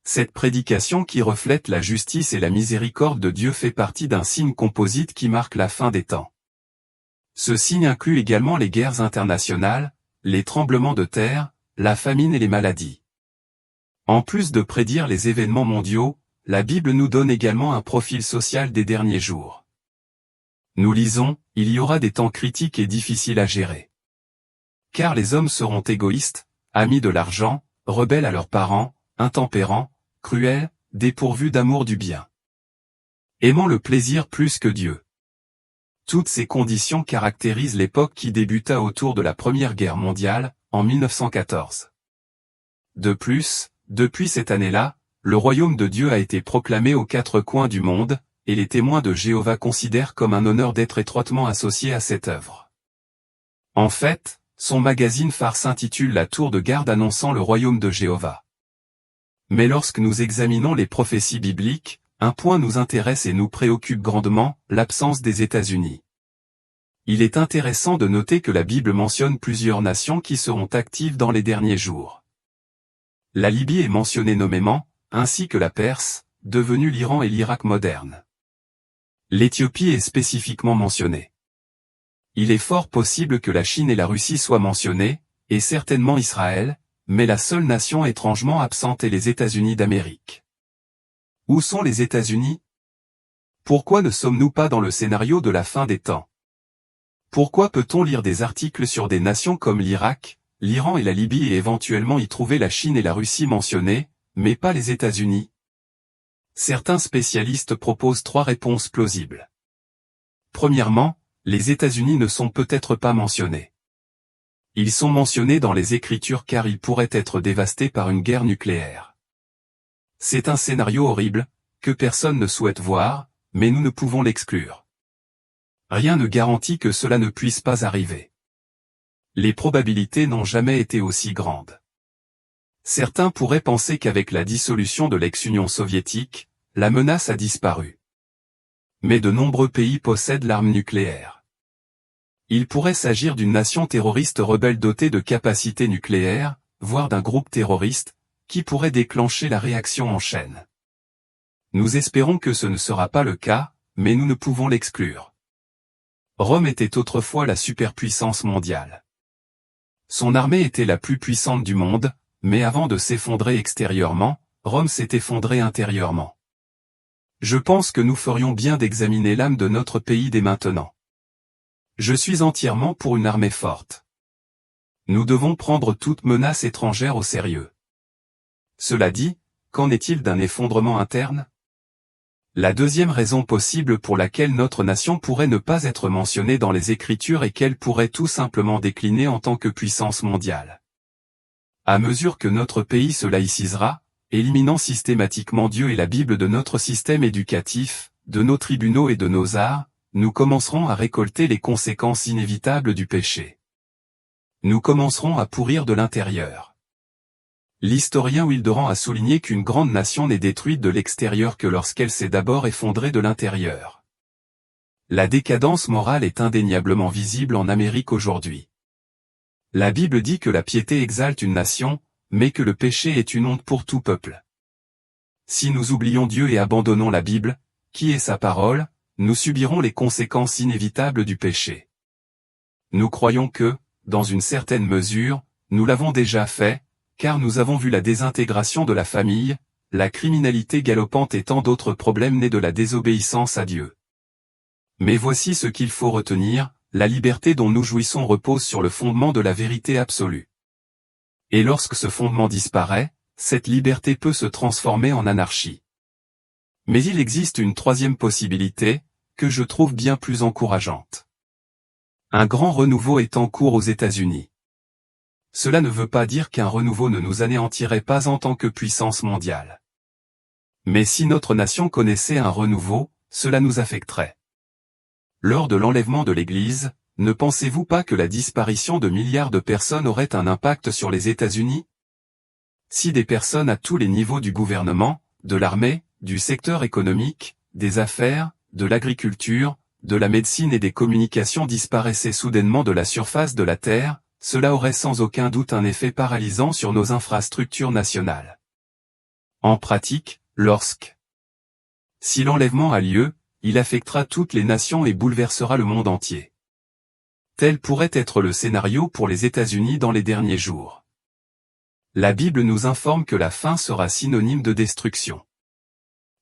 Cette prédication qui reflète la justice et la miséricorde de Dieu fait partie d'un signe composite qui marque la fin des temps. Ce signe inclut également les guerres internationales, les tremblements de terre, la famine et les maladies. En plus de prédire les événements mondiaux, la Bible nous donne également un profil social des derniers jours. Nous lisons, « Il y aura des temps critiques et difficiles à gérer. Car les hommes seront égoïstes, amis de l'argent, rebelles à leurs parents, intempérants, cruels, dépourvus d'amour du bien. Aimant le plaisir plus que Dieu. » Toutes ces conditions caractérisent l'époque qui débuta autour de la Première Guerre mondiale, en 1914. De plus, depuis cette année-là, le royaume de Dieu a été proclamé aux 4 coins du monde, et les témoins de Jéhovah considèrent comme un honneur d'être étroitement associés à cette œuvre. En fait, son magazine phare s'intitule La Tour de Garde annonçant le royaume de Jéhovah. Mais lorsque nous examinons les prophéties bibliques, un point nous intéresse et nous préoccupe grandement, l'absence des États-Unis. Il est intéressant de noter que la Bible mentionne plusieurs nations qui seront actives dans les derniers jours. La Libye est mentionnée nommément, ainsi que la Perse, devenue l'Iran et l'Irak moderne. L'Éthiopie est spécifiquement mentionnée. Il est fort possible que la Chine et la Russie soient mentionnées, et certainement Israël, mais la seule nation étrangement absente est les États-Unis d'Amérique. Où sont les États-Unis? Pourquoi ne sommes-nous pas dans le scénario de la fin des temps? Pourquoi peut-on lire des articles sur des nations comme l'Irak, l'Iran et la Libye et éventuellement y trouver la Chine et la Russie mentionnées, mais pas les États-Unis? Certains spécialistes proposent 3 réponses plausibles. Premièrement, les États-Unis ne sont peut-être pas mentionnés. Ils sont mentionnés dans les Écritures car ils pourraient être dévastés par une guerre nucléaire. C'est un scénario horrible, que personne ne souhaite voir, mais nous ne pouvons l'exclure. Rien ne garantit que cela ne puisse pas arriver. Les probabilités n'ont jamais été aussi grandes. Certains pourraient penser qu'avec la dissolution de l'ex-Union soviétique, la menace a disparu. Mais de nombreux pays possèdent l'arme nucléaire. Il pourrait s'agir d'une nation terroriste rebelle dotée de capacités nucléaires, voire d'un groupe terroriste, qui pourrait déclencher la réaction en chaîne. Nous espérons que ce ne sera pas le cas, mais nous ne pouvons l'exclure. Rome était autrefois la superpuissance mondiale. Son armée était la plus puissante du monde, mais avant de s'effondrer extérieurement, Rome s'est effondrée intérieurement. Je pense que nous ferions bien d'examiner l'âme de notre pays dès maintenant. Je suis entièrement pour une armée forte. Nous devons prendre toute menace étrangère au sérieux. Cela dit, qu'en est-il d'un effondrement interne? La deuxième raison possible pour laquelle notre nation pourrait ne pas être mentionnée dans les Écritures est qu'elle pourrait tout simplement décliner en tant que puissance mondiale. À mesure que notre pays se laïcisera, éliminant systématiquement Dieu et la Bible de notre système éducatif, de nos tribunaux et de nos arts, nous commencerons à récolter les conséquences inévitables du péché. Nous commencerons à pourrir de l'intérieur. L'historien Wilderan a souligné qu'une grande nation n'est détruite de l'extérieur que lorsqu'elle s'est d'abord effondrée de l'intérieur. La décadence morale est indéniablement visible en Amérique aujourd'hui. La Bible dit que la piété exalte une nation, mais que le péché est une honte pour tout peuple. Si nous oublions Dieu et abandonnons la Bible, qui est sa parole, nous subirons les conséquences inévitables du péché. Nous croyons que, dans une certaine mesure, nous l'avons déjà fait, car nous avons vu la désintégration de la famille, la criminalité galopante et tant d'autres problèmes nés de la désobéissance à Dieu. Mais voici ce qu'il faut retenir, la liberté dont nous jouissons repose sur le fondement de la vérité absolue. Et lorsque ce fondement disparaît, cette liberté peut se transformer en anarchie. Mais il existe une troisième possibilité, que je trouve bien plus encourageante. Un grand renouveau est en cours aux États-Unis. Cela ne veut pas dire qu'un renouveau ne nous anéantirait pas en tant que puissance mondiale. Mais si notre nation connaissait un renouveau, cela nous affecterait. Lors de l'enlèvement de l'Église, ne pensez-vous pas que la disparition de milliards de personnes aurait un impact sur les États-Unis? Si des personnes à tous les niveaux du gouvernement, de l'armée, du secteur économique, des affaires, de l'agriculture, de la médecine et des communications disparaissaient soudainement de la surface de la Terre, cela aurait sans aucun doute un effet paralysant sur nos infrastructures nationales. En pratique, si l'enlèvement a lieu, il affectera toutes les nations et bouleversera le monde entier. Tel pourrait être le scénario pour les États-Unis dans les derniers jours. La Bible nous informe que la fin sera synonyme de destruction.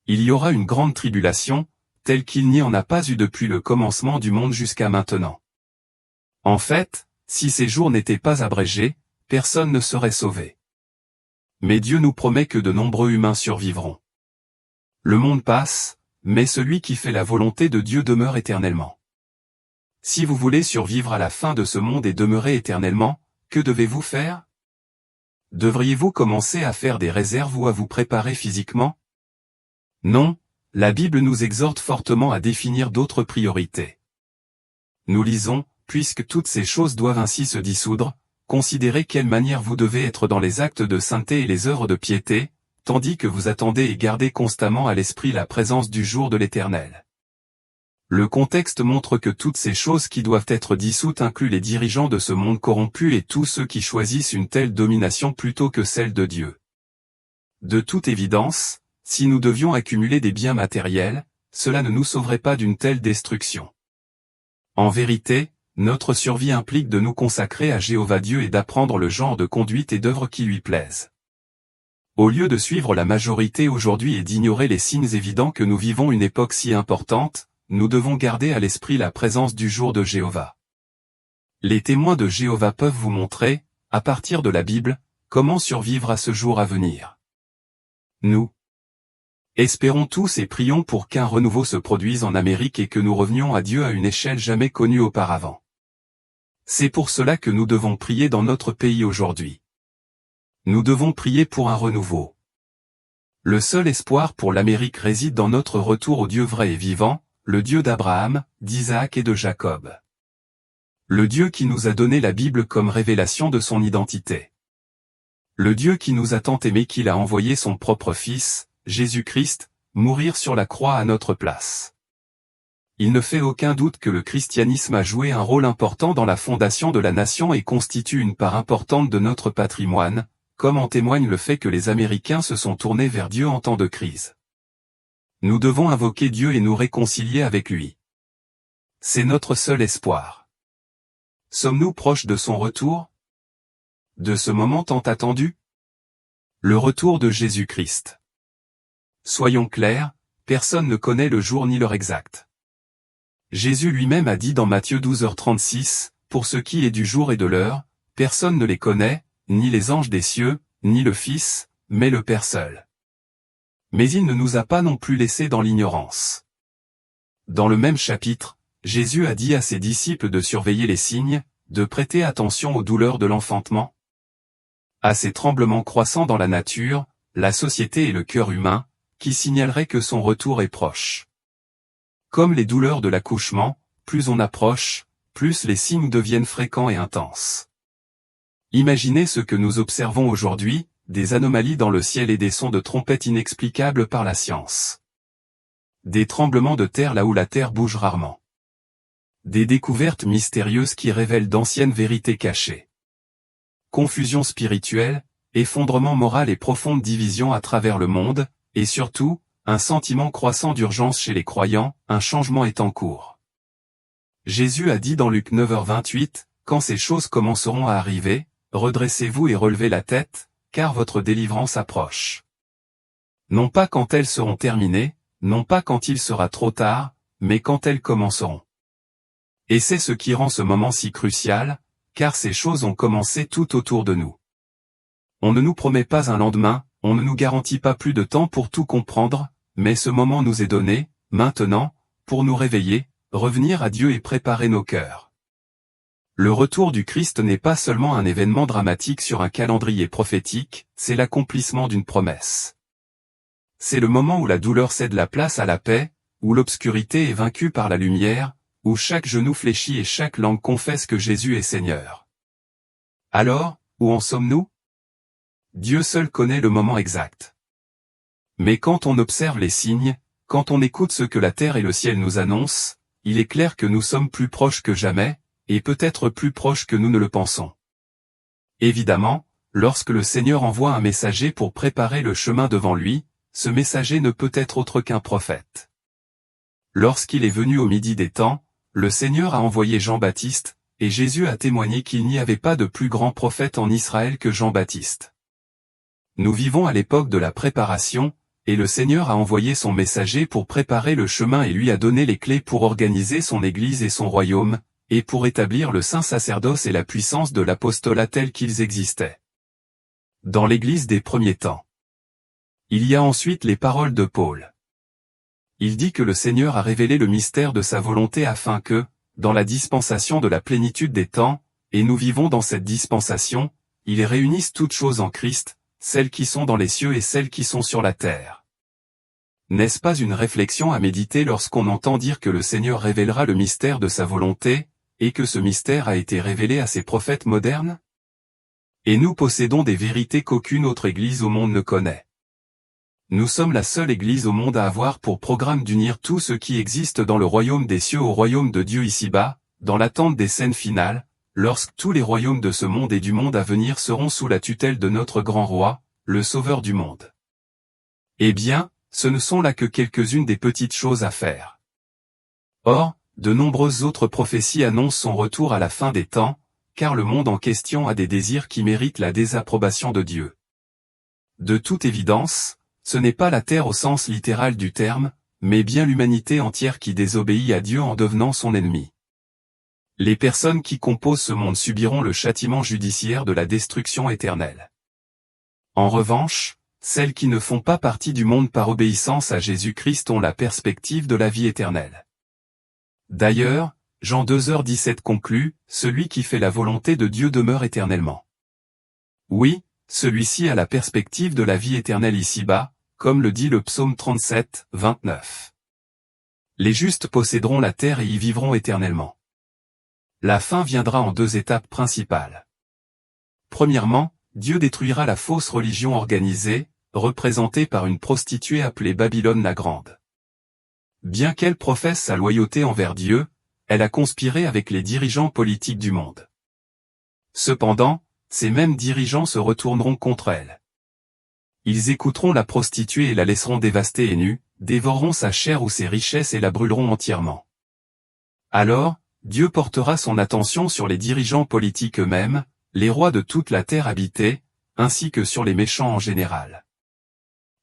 Il y aura une grande tribulation, telle qu'il n'y en a pas eu depuis le commencement du monde jusqu'à maintenant. En fait, si ces jours n'étaient pas abrégés, personne ne serait sauvé. Mais Dieu nous promet que de nombreux humains survivront. Le monde passe, mais celui qui fait la volonté de Dieu demeure éternellement. Si vous voulez survivre à la fin de ce monde et demeurer éternellement, que devez-vous faire? Devriez-vous commencer à faire des réserves ou à vous préparer physiquement? Non, la Bible nous exhorte fortement à définir d'autres priorités. Nous lisons, puisque toutes ces choses doivent ainsi se dissoudre, considérez quelle manière vous devez être dans les actes de sainteté et les œuvres de piété, tandis que vous attendez et gardez constamment à l'esprit la présence du jour de l'Éternel. Le contexte montre que toutes ces choses qui doivent être dissoutes incluent les dirigeants de ce monde corrompu et tous ceux qui choisissent une telle domination plutôt que celle de Dieu. De toute évidence, si nous devions accumuler des biens matériels, cela ne nous sauverait pas d'une telle destruction. En vérité, notre survie implique de nous consacrer à Jéhovah Dieu et d'apprendre le genre de conduite et d'œuvre qui lui plaisent. Au lieu de suivre la majorité aujourd'hui et d'ignorer les signes évidents que nous vivons une époque si importante, nous devons garder à l'esprit la présence du jour de Jéhovah. Les témoins de Jéhovah peuvent vous montrer, à partir de la Bible, comment survivre à ce jour à venir. Nous espérons tous et prions pour qu'un renouveau se produise en Amérique et que nous revenions à Dieu à une échelle jamais connue auparavant. C'est pour cela que nous devons prier dans notre pays aujourd'hui. Nous devons prier pour un renouveau. Le seul espoir pour l'Amérique réside dans notre retour au Dieu vrai et vivant, le Dieu d'Abraham, d'Isaac et de Jacob. Le Dieu qui nous a donné la Bible comme révélation de son identité. Le Dieu qui nous a tant aimés qu'il a envoyé son propre Fils, Jésus-Christ, mourir sur la croix à notre place. Il ne fait aucun doute que le christianisme a joué un rôle important dans la fondation de la nation et constitue une part importante de notre patrimoine, comme en témoigne le fait que les Américains se sont tournés vers Dieu en temps de crise. Nous devons invoquer Dieu et nous réconcilier avec lui. C'est notre seul espoir. Sommes-nous proches de son retour? De ce moment tant attendu? Le retour de Jésus-Christ. Soyons clairs, personne ne connaît le jour ni l'heure exacte. Jésus lui-même a dit dans Matthieu 12h36, « Pour ce qui est du jour et de l'heure, personne ne les connaît, ni les anges des cieux, ni le Fils, mais le Père seul. » Mais il ne nous a pas non plus laissés dans l'ignorance. Dans le même chapitre, Jésus a dit à ses disciples de surveiller les signes, de prêter attention aux douleurs de l'enfantement, à ces tremblements croissants dans la nature, la société et le cœur humain, qui signaleraient que son retour est proche. Comme les douleurs de l'accouchement, plus on approche, plus les signes deviennent fréquents et intenses. Imaginez ce que nous observons aujourd'hui, des anomalies dans le ciel et des sons de trompette inexplicables par la science. Des tremblements de terre là où la terre bouge rarement. Des découvertes mystérieuses qui révèlent d'anciennes vérités cachées. Confusion spirituelle, effondrement moral et profonde division à travers le monde, et surtout, un sentiment croissant d'urgence chez les croyants, un changement est en cours. Jésus a dit dans Luc 9h28, « Quand ces choses commenceront à arriver, redressez-vous et relevez la tête, car votre délivrance approche. Non pas quand elles seront terminées, non pas quand il sera trop tard, mais quand elles commenceront. Et c'est ce qui rend ce moment si crucial, car ces choses ont commencé tout autour de nous. On ne nous promet pas un lendemain, on ne nous garantit pas plus de temps pour tout comprendre, mais ce moment nous est donné, maintenant, pour nous réveiller, revenir à Dieu et préparer nos cœurs. Le retour du Christ n'est pas seulement un événement dramatique sur un calendrier prophétique, c'est l'accomplissement d'une promesse. C'est le moment où la douleur cède la place à la paix, où l'obscurité est vaincue par la lumière, où chaque genou fléchit et chaque langue confesse que Jésus est Seigneur. Alors, où en sommes-nous? Dieu seul connaît le moment exact. Mais quand on observe les signes, quand on écoute ce que la terre et le ciel nous annoncent, il est clair que nous sommes plus proches que jamais, et peut-être plus proches que nous ne le pensons. Évidemment, lorsque le Seigneur envoie un messager pour préparer le chemin devant lui, ce messager ne peut être autre qu'un prophète. Lorsqu'il est venu au midi des temps, le Seigneur a envoyé Jean-Baptiste, et Jésus a témoigné qu'il n'y avait pas de plus grand prophète en Israël que Jean-Baptiste. Nous vivons à l'époque de la préparation, et le Seigneur a envoyé son messager pour préparer le chemin et lui a donné les clés pour organiser son Église et son royaume, et pour établir le saint sacerdoce et la puissance de l'apostolat tels qu'ils existaient dans l'Église des premiers temps. Il y a ensuite les paroles de Paul. Il dit que le Seigneur a révélé le mystère de sa volonté afin que, dans la dispensation de la plénitude des temps, et nous vivons dans cette dispensation, il réunisse toutes choses en Christ, celles qui sont dans les cieux et celles qui sont sur la terre. N'est-ce pas une réflexion à méditer lorsqu'on entend dire que le Seigneur révélera le mystère de sa volonté, et que ce mystère a été révélé à ses prophètes modernes? Et nous possédons des vérités qu'aucune autre Église au monde ne connaît. Nous sommes la seule Église au monde à avoir pour programme d'unir tout ce qui existe dans le royaume des cieux au royaume de Dieu ici-bas, dans l'attente des scènes finales, lorsque tous les royaumes de ce monde et du monde à venir seront sous la tutelle de notre grand roi, le Sauveur du monde. Eh bien, ce ne sont là que quelques-unes des petites choses à faire. Or, de nombreuses autres prophéties annoncent son retour à la fin des temps, car le monde en question a des désirs qui méritent la désapprobation de Dieu. De toute évidence, ce n'est pas la terre au sens littéral du terme, mais bien l'humanité entière qui désobéit à Dieu en devenant son ennemi. Les personnes qui composent ce monde subiront le châtiment judiciaire de la destruction éternelle. En revanche, celles qui ne font pas partie du monde par obéissance à Jésus-Christ ont la perspective de la vie éternelle. D'ailleurs, Jean 2h17 conclut, « Celui qui fait la volonté de Dieu demeure éternellement ». Oui, celui-ci a la perspective de la vie éternelle ici-bas, comme le dit le psaume 37, 29. Les justes posséderont la terre et y vivront éternellement. La fin viendra en deux étapes principales. Premièrement, Dieu détruira la fausse religion organisée, représentée par une prostituée appelée Babylone la Grande. Bien qu'elle professe sa loyauté envers Dieu, elle a conspiré avec les dirigeants politiques du monde. Cependant, ces mêmes dirigeants se retourneront contre elle. Ils écouteront la prostituée et la laisseront dévastée et nue, dévoreront sa chair ou ses richesses et la brûleront entièrement. Alors, Dieu portera son attention sur les dirigeants politiques eux-mêmes, les rois de toute la terre habitée, ainsi que sur les méchants en général.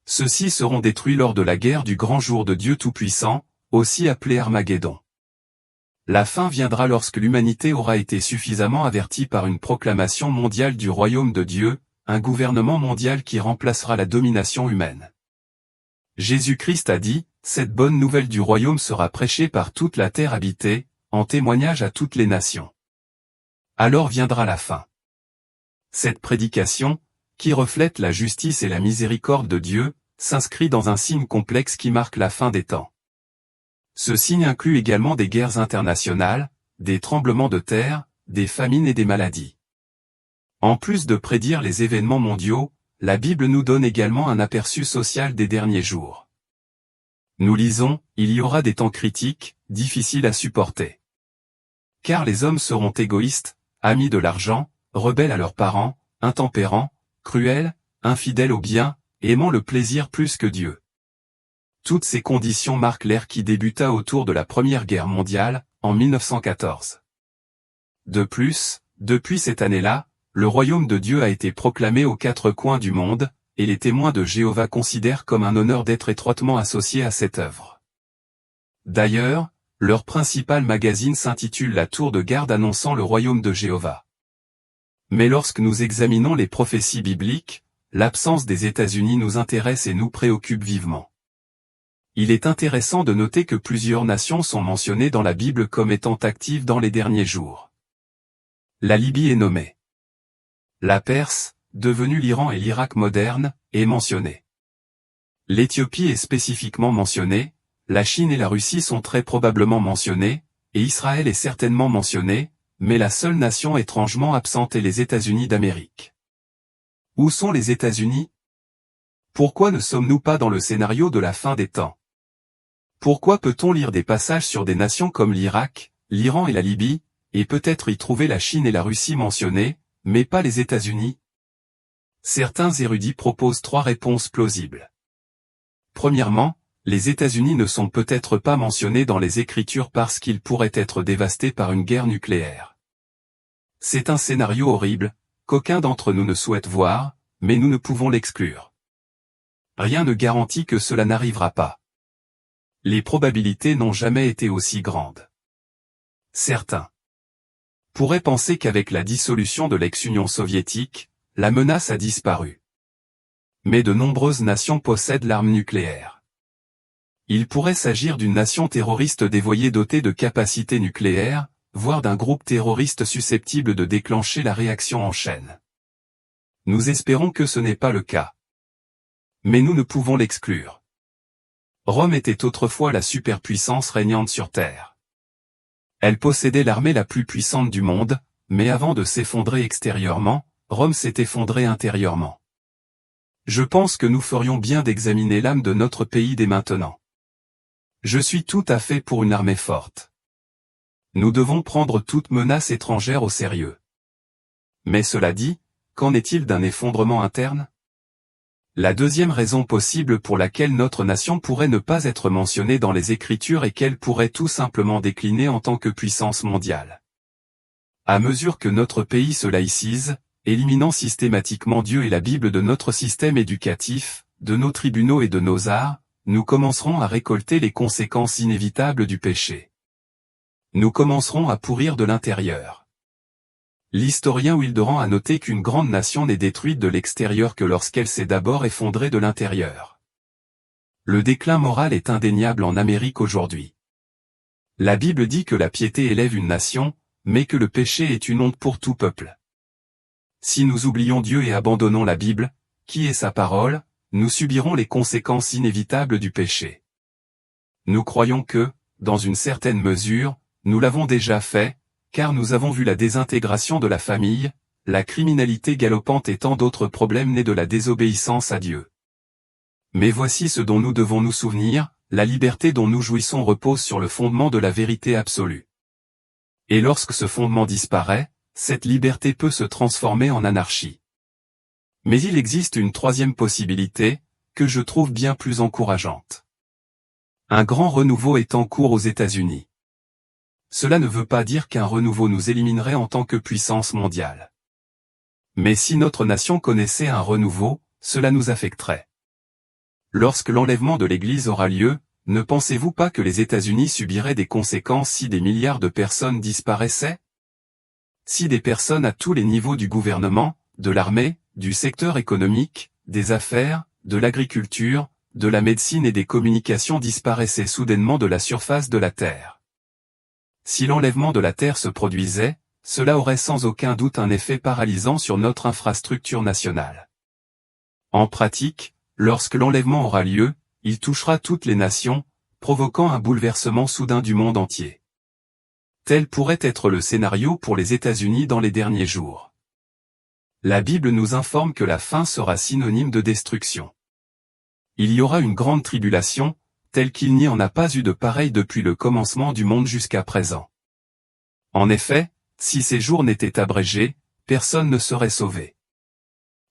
Ceux-ci seront détruits lors de la guerre du grand jour de Dieu Tout-Puissant, aussi appelée Armageddon. La fin viendra lorsque l'humanité aura été suffisamment avertie par une proclamation mondiale du royaume de Dieu, un gouvernement mondial qui remplacera la domination humaine. Jésus-Christ a dit, « Cette bonne nouvelle du royaume sera prêchée par toute la terre habitée, en témoignage à toutes les nations. » Alors viendra la fin. Cette prédication, qui reflète la justice et la miséricorde de Dieu, s'inscrit dans un signe complexe qui marque la fin des temps. Ce signe inclut également des guerres internationales, des tremblements de terre, des famines et des maladies. En plus de prédire les événements mondiaux, la Bible nous donne également un aperçu social des derniers jours. Nous lisons, « Il y aura des temps critiques, difficiles à supporter. Car les hommes seront égoïstes, amis de l'argent, rebelles à leurs parents, intempérants, cruels, infidèles au bien, aimant le plaisir plus que Dieu. » Toutes ces conditions marquent l'ère qui débuta autour de la Première Guerre mondiale, en 1914. De plus, depuis cette année-là, le royaume de Dieu a été proclamé aux quatre coins du monde, et les témoins de Jéhovah considèrent comme un honneur d'être étroitement associés à cette œuvre. D'ailleurs, leur principal magazine s'intitule La Tour de Garde annonçant le royaume de Jéhovah. Mais lorsque nous examinons les prophéties bibliques, l'absence des États-Unis nous intéresse et nous préoccupe vivement. Il est intéressant de noter que plusieurs nations sont mentionnées dans la Bible comme étant actives dans les derniers jours. La Libye est nommée. La Perse, devenue l'Iran et l'Irak moderne, est mentionnée. L'Éthiopie est spécifiquement mentionnée, la Chine et la Russie sont très probablement mentionnées, et Israël est certainement mentionné, mais la seule nation étrangement absente est les États-Unis d'Amérique. Où sont les États-Unis? Pourquoi ne sommes-nous pas dans le scénario de la fin des temps? Pourquoi peut-on lire des passages sur des nations comme l'Irak, l'Iran et la Libye, et peut-être y trouver la Chine et la Russie mentionnées, mais pas les États-Unis? Certains érudits proposent trois réponses plausibles. Premièrement, les États-Unis ne sont peut-être pas mentionnés dans les Écritures parce qu'ils pourraient être dévastés par une guerre nucléaire. C'est un scénario horrible, qu'aucun d'entre nous ne souhaite voir, mais nous ne pouvons l'exclure. Rien ne garantit que cela n'arrivera pas. Les probabilités n'ont jamais été aussi grandes. Certains pourraient penser qu'avec la dissolution de l'ex-Union soviétique, la menace a disparu. Mais de nombreuses nations possèdent l'arme nucléaire. Il pourrait s'agir d'une nation terroriste dévoyée dotée de capacités nucléaires, voire d'un groupe terroriste susceptible de déclencher la réaction en chaîne. Nous espérons que ce n'est pas le cas. Mais nous ne pouvons l'exclure. Rome était autrefois la superpuissance régnante sur Terre. Elle possédait l'armée la plus puissante du monde, mais avant de s'effondrer extérieurement, Rome s'est effondrée intérieurement. Je pense que nous ferions bien d'examiner l'âme de notre pays dès maintenant. Je suis tout à fait pour une armée forte. Nous devons prendre toute menace étrangère au sérieux. Mais cela dit, qu'en est-il d'un effondrement interne? La deuxième raison possible pour laquelle notre nation pourrait ne pas être mentionnée dans les Écritures est qu'elle pourrait tout simplement décliner en tant que puissance mondiale. À mesure que notre pays se laïcise, éliminant systématiquement Dieu et la Bible de notre système éducatif, de nos tribunaux et de nos arts, nous commencerons à récolter les conséquences inévitables du péché. Nous commencerons à pourrir de l'intérieur. L'historien Wilderan a noté qu'une grande nation n'est détruite de l'extérieur que lorsqu'elle s'est d'abord effondrée de l'intérieur. Le déclin moral est indéniable en Amérique aujourd'hui. La Bible dit que la piété élève une nation, mais que le péché est une honte pour tout peuple. Si nous oublions Dieu et abandonnons la Bible, qui est sa parole, nous subirons les conséquences inévitables du péché. Nous croyons que, dans une certaine mesure, nous l'avons déjà fait, car nous avons vu la désintégration de la famille, la criminalité galopante et tant d'autres problèmes nés de la désobéissance à Dieu. Mais voici ce dont nous devons nous souvenir, la liberté dont nous jouissons repose sur le fondement de la vérité absolue. Et lorsque ce fondement disparaît, cette liberté peut se transformer en anarchie. Mais il existe une troisième possibilité, que je trouve bien plus encourageante. Un grand renouveau est en cours aux États-Unis. Cela ne veut pas dire qu'un renouveau nous éliminerait en tant que puissance mondiale. Mais si notre nation connaissait un renouveau, cela nous affecterait. Lorsque l'enlèvement de l'Église aura lieu, ne pensez-vous pas que les États-Unis subiraient des conséquences si des milliards de personnes disparaissaient? Si des personnes à tous les niveaux du gouvernement, de l'armée, du secteur économique, des affaires, de l'agriculture, de la médecine et des communications disparaissaient soudainement de la surface de la Terre. Si l'enlèvement de la Terre se produisait, cela aurait sans aucun doute un effet paralysant sur notre infrastructure nationale. En pratique, lorsque l'enlèvement aura lieu, il touchera toutes les nations, provoquant un bouleversement soudain du monde entier. Tel pourrait être le scénario pour les États-Unis dans les derniers jours. La Bible nous informe que la fin sera synonyme de destruction. Il y aura une grande tribulation, telle qu'il n'y en a pas eu de pareille depuis le commencement du monde jusqu'à présent. En effet, si ces jours n'étaient abrégés, personne ne serait sauvé.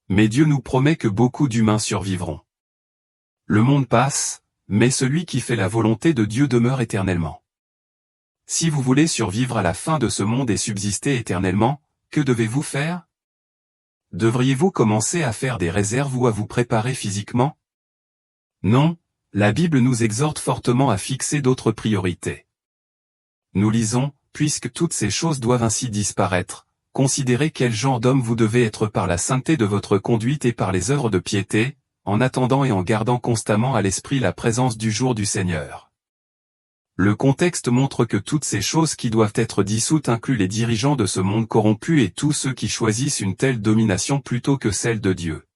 Mais Dieu nous promet que beaucoup d'humains survivront. Le monde passe, mais celui qui fait la volonté de Dieu demeure éternellement. Si vous voulez survivre à la fin de ce monde et subsister éternellement, que devez-vous faire? Devriez-vous commencer à faire des réserves ou à vous préparer physiquement? Non, la Bible nous exhorte fortement à fixer d'autres priorités. Nous lisons, puisque toutes ces choses doivent ainsi disparaître, considérez quel genre d'homme vous devez être par la sainteté de votre conduite et par les œuvres de piété, en attendant et en gardant constamment à l'esprit la présence du jour du Seigneur. Le contexte montre que toutes ces choses qui doivent être dissoutes incluent les dirigeants de ce monde corrompu et tous ceux qui choisissent une telle domination plutôt que celle de Dieu.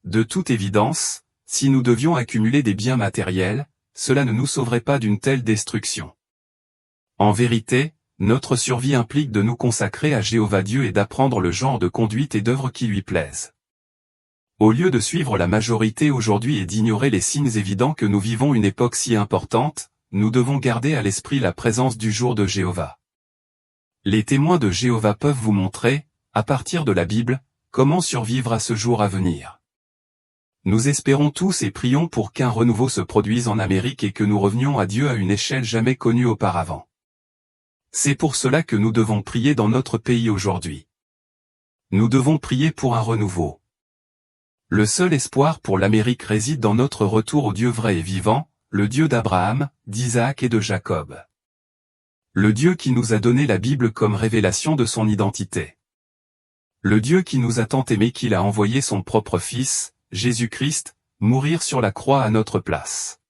De toute évidence, si nous devions accumuler des biens matériels, cela ne nous sauverait pas d'une telle destruction. En vérité, notre survie implique de nous consacrer à Jéhovah Dieu et d'apprendre le genre de conduite et d'œuvre qui lui plaisent. Au lieu de suivre la majorité aujourd'hui et d'ignorer les signes évidents que nous vivons une époque si importante, nous devons garder à l'esprit la présence du jour de Jéhovah. Les témoins de Jéhovah peuvent vous montrer, à partir de la Bible, comment survivre à ce jour à venir. Nous espérons tous et prions pour qu'un renouveau se produise en Amérique et que nous revenions à Dieu à une échelle jamais connue auparavant. C'est pour cela que nous devons prier dans notre pays aujourd'hui. Nous devons prier pour un renouveau. Le seul espoir pour l'Amérique réside dans notre retour au Dieu vrai et vivant, le Dieu d'Abraham, d'Isaac et de Jacob. Le Dieu qui nous a donné la Bible comme révélation de son identité. Le Dieu qui nous a tant aimés qu'il a envoyé son propre Fils, Jésus-Christ, mourir sur la croix à notre place.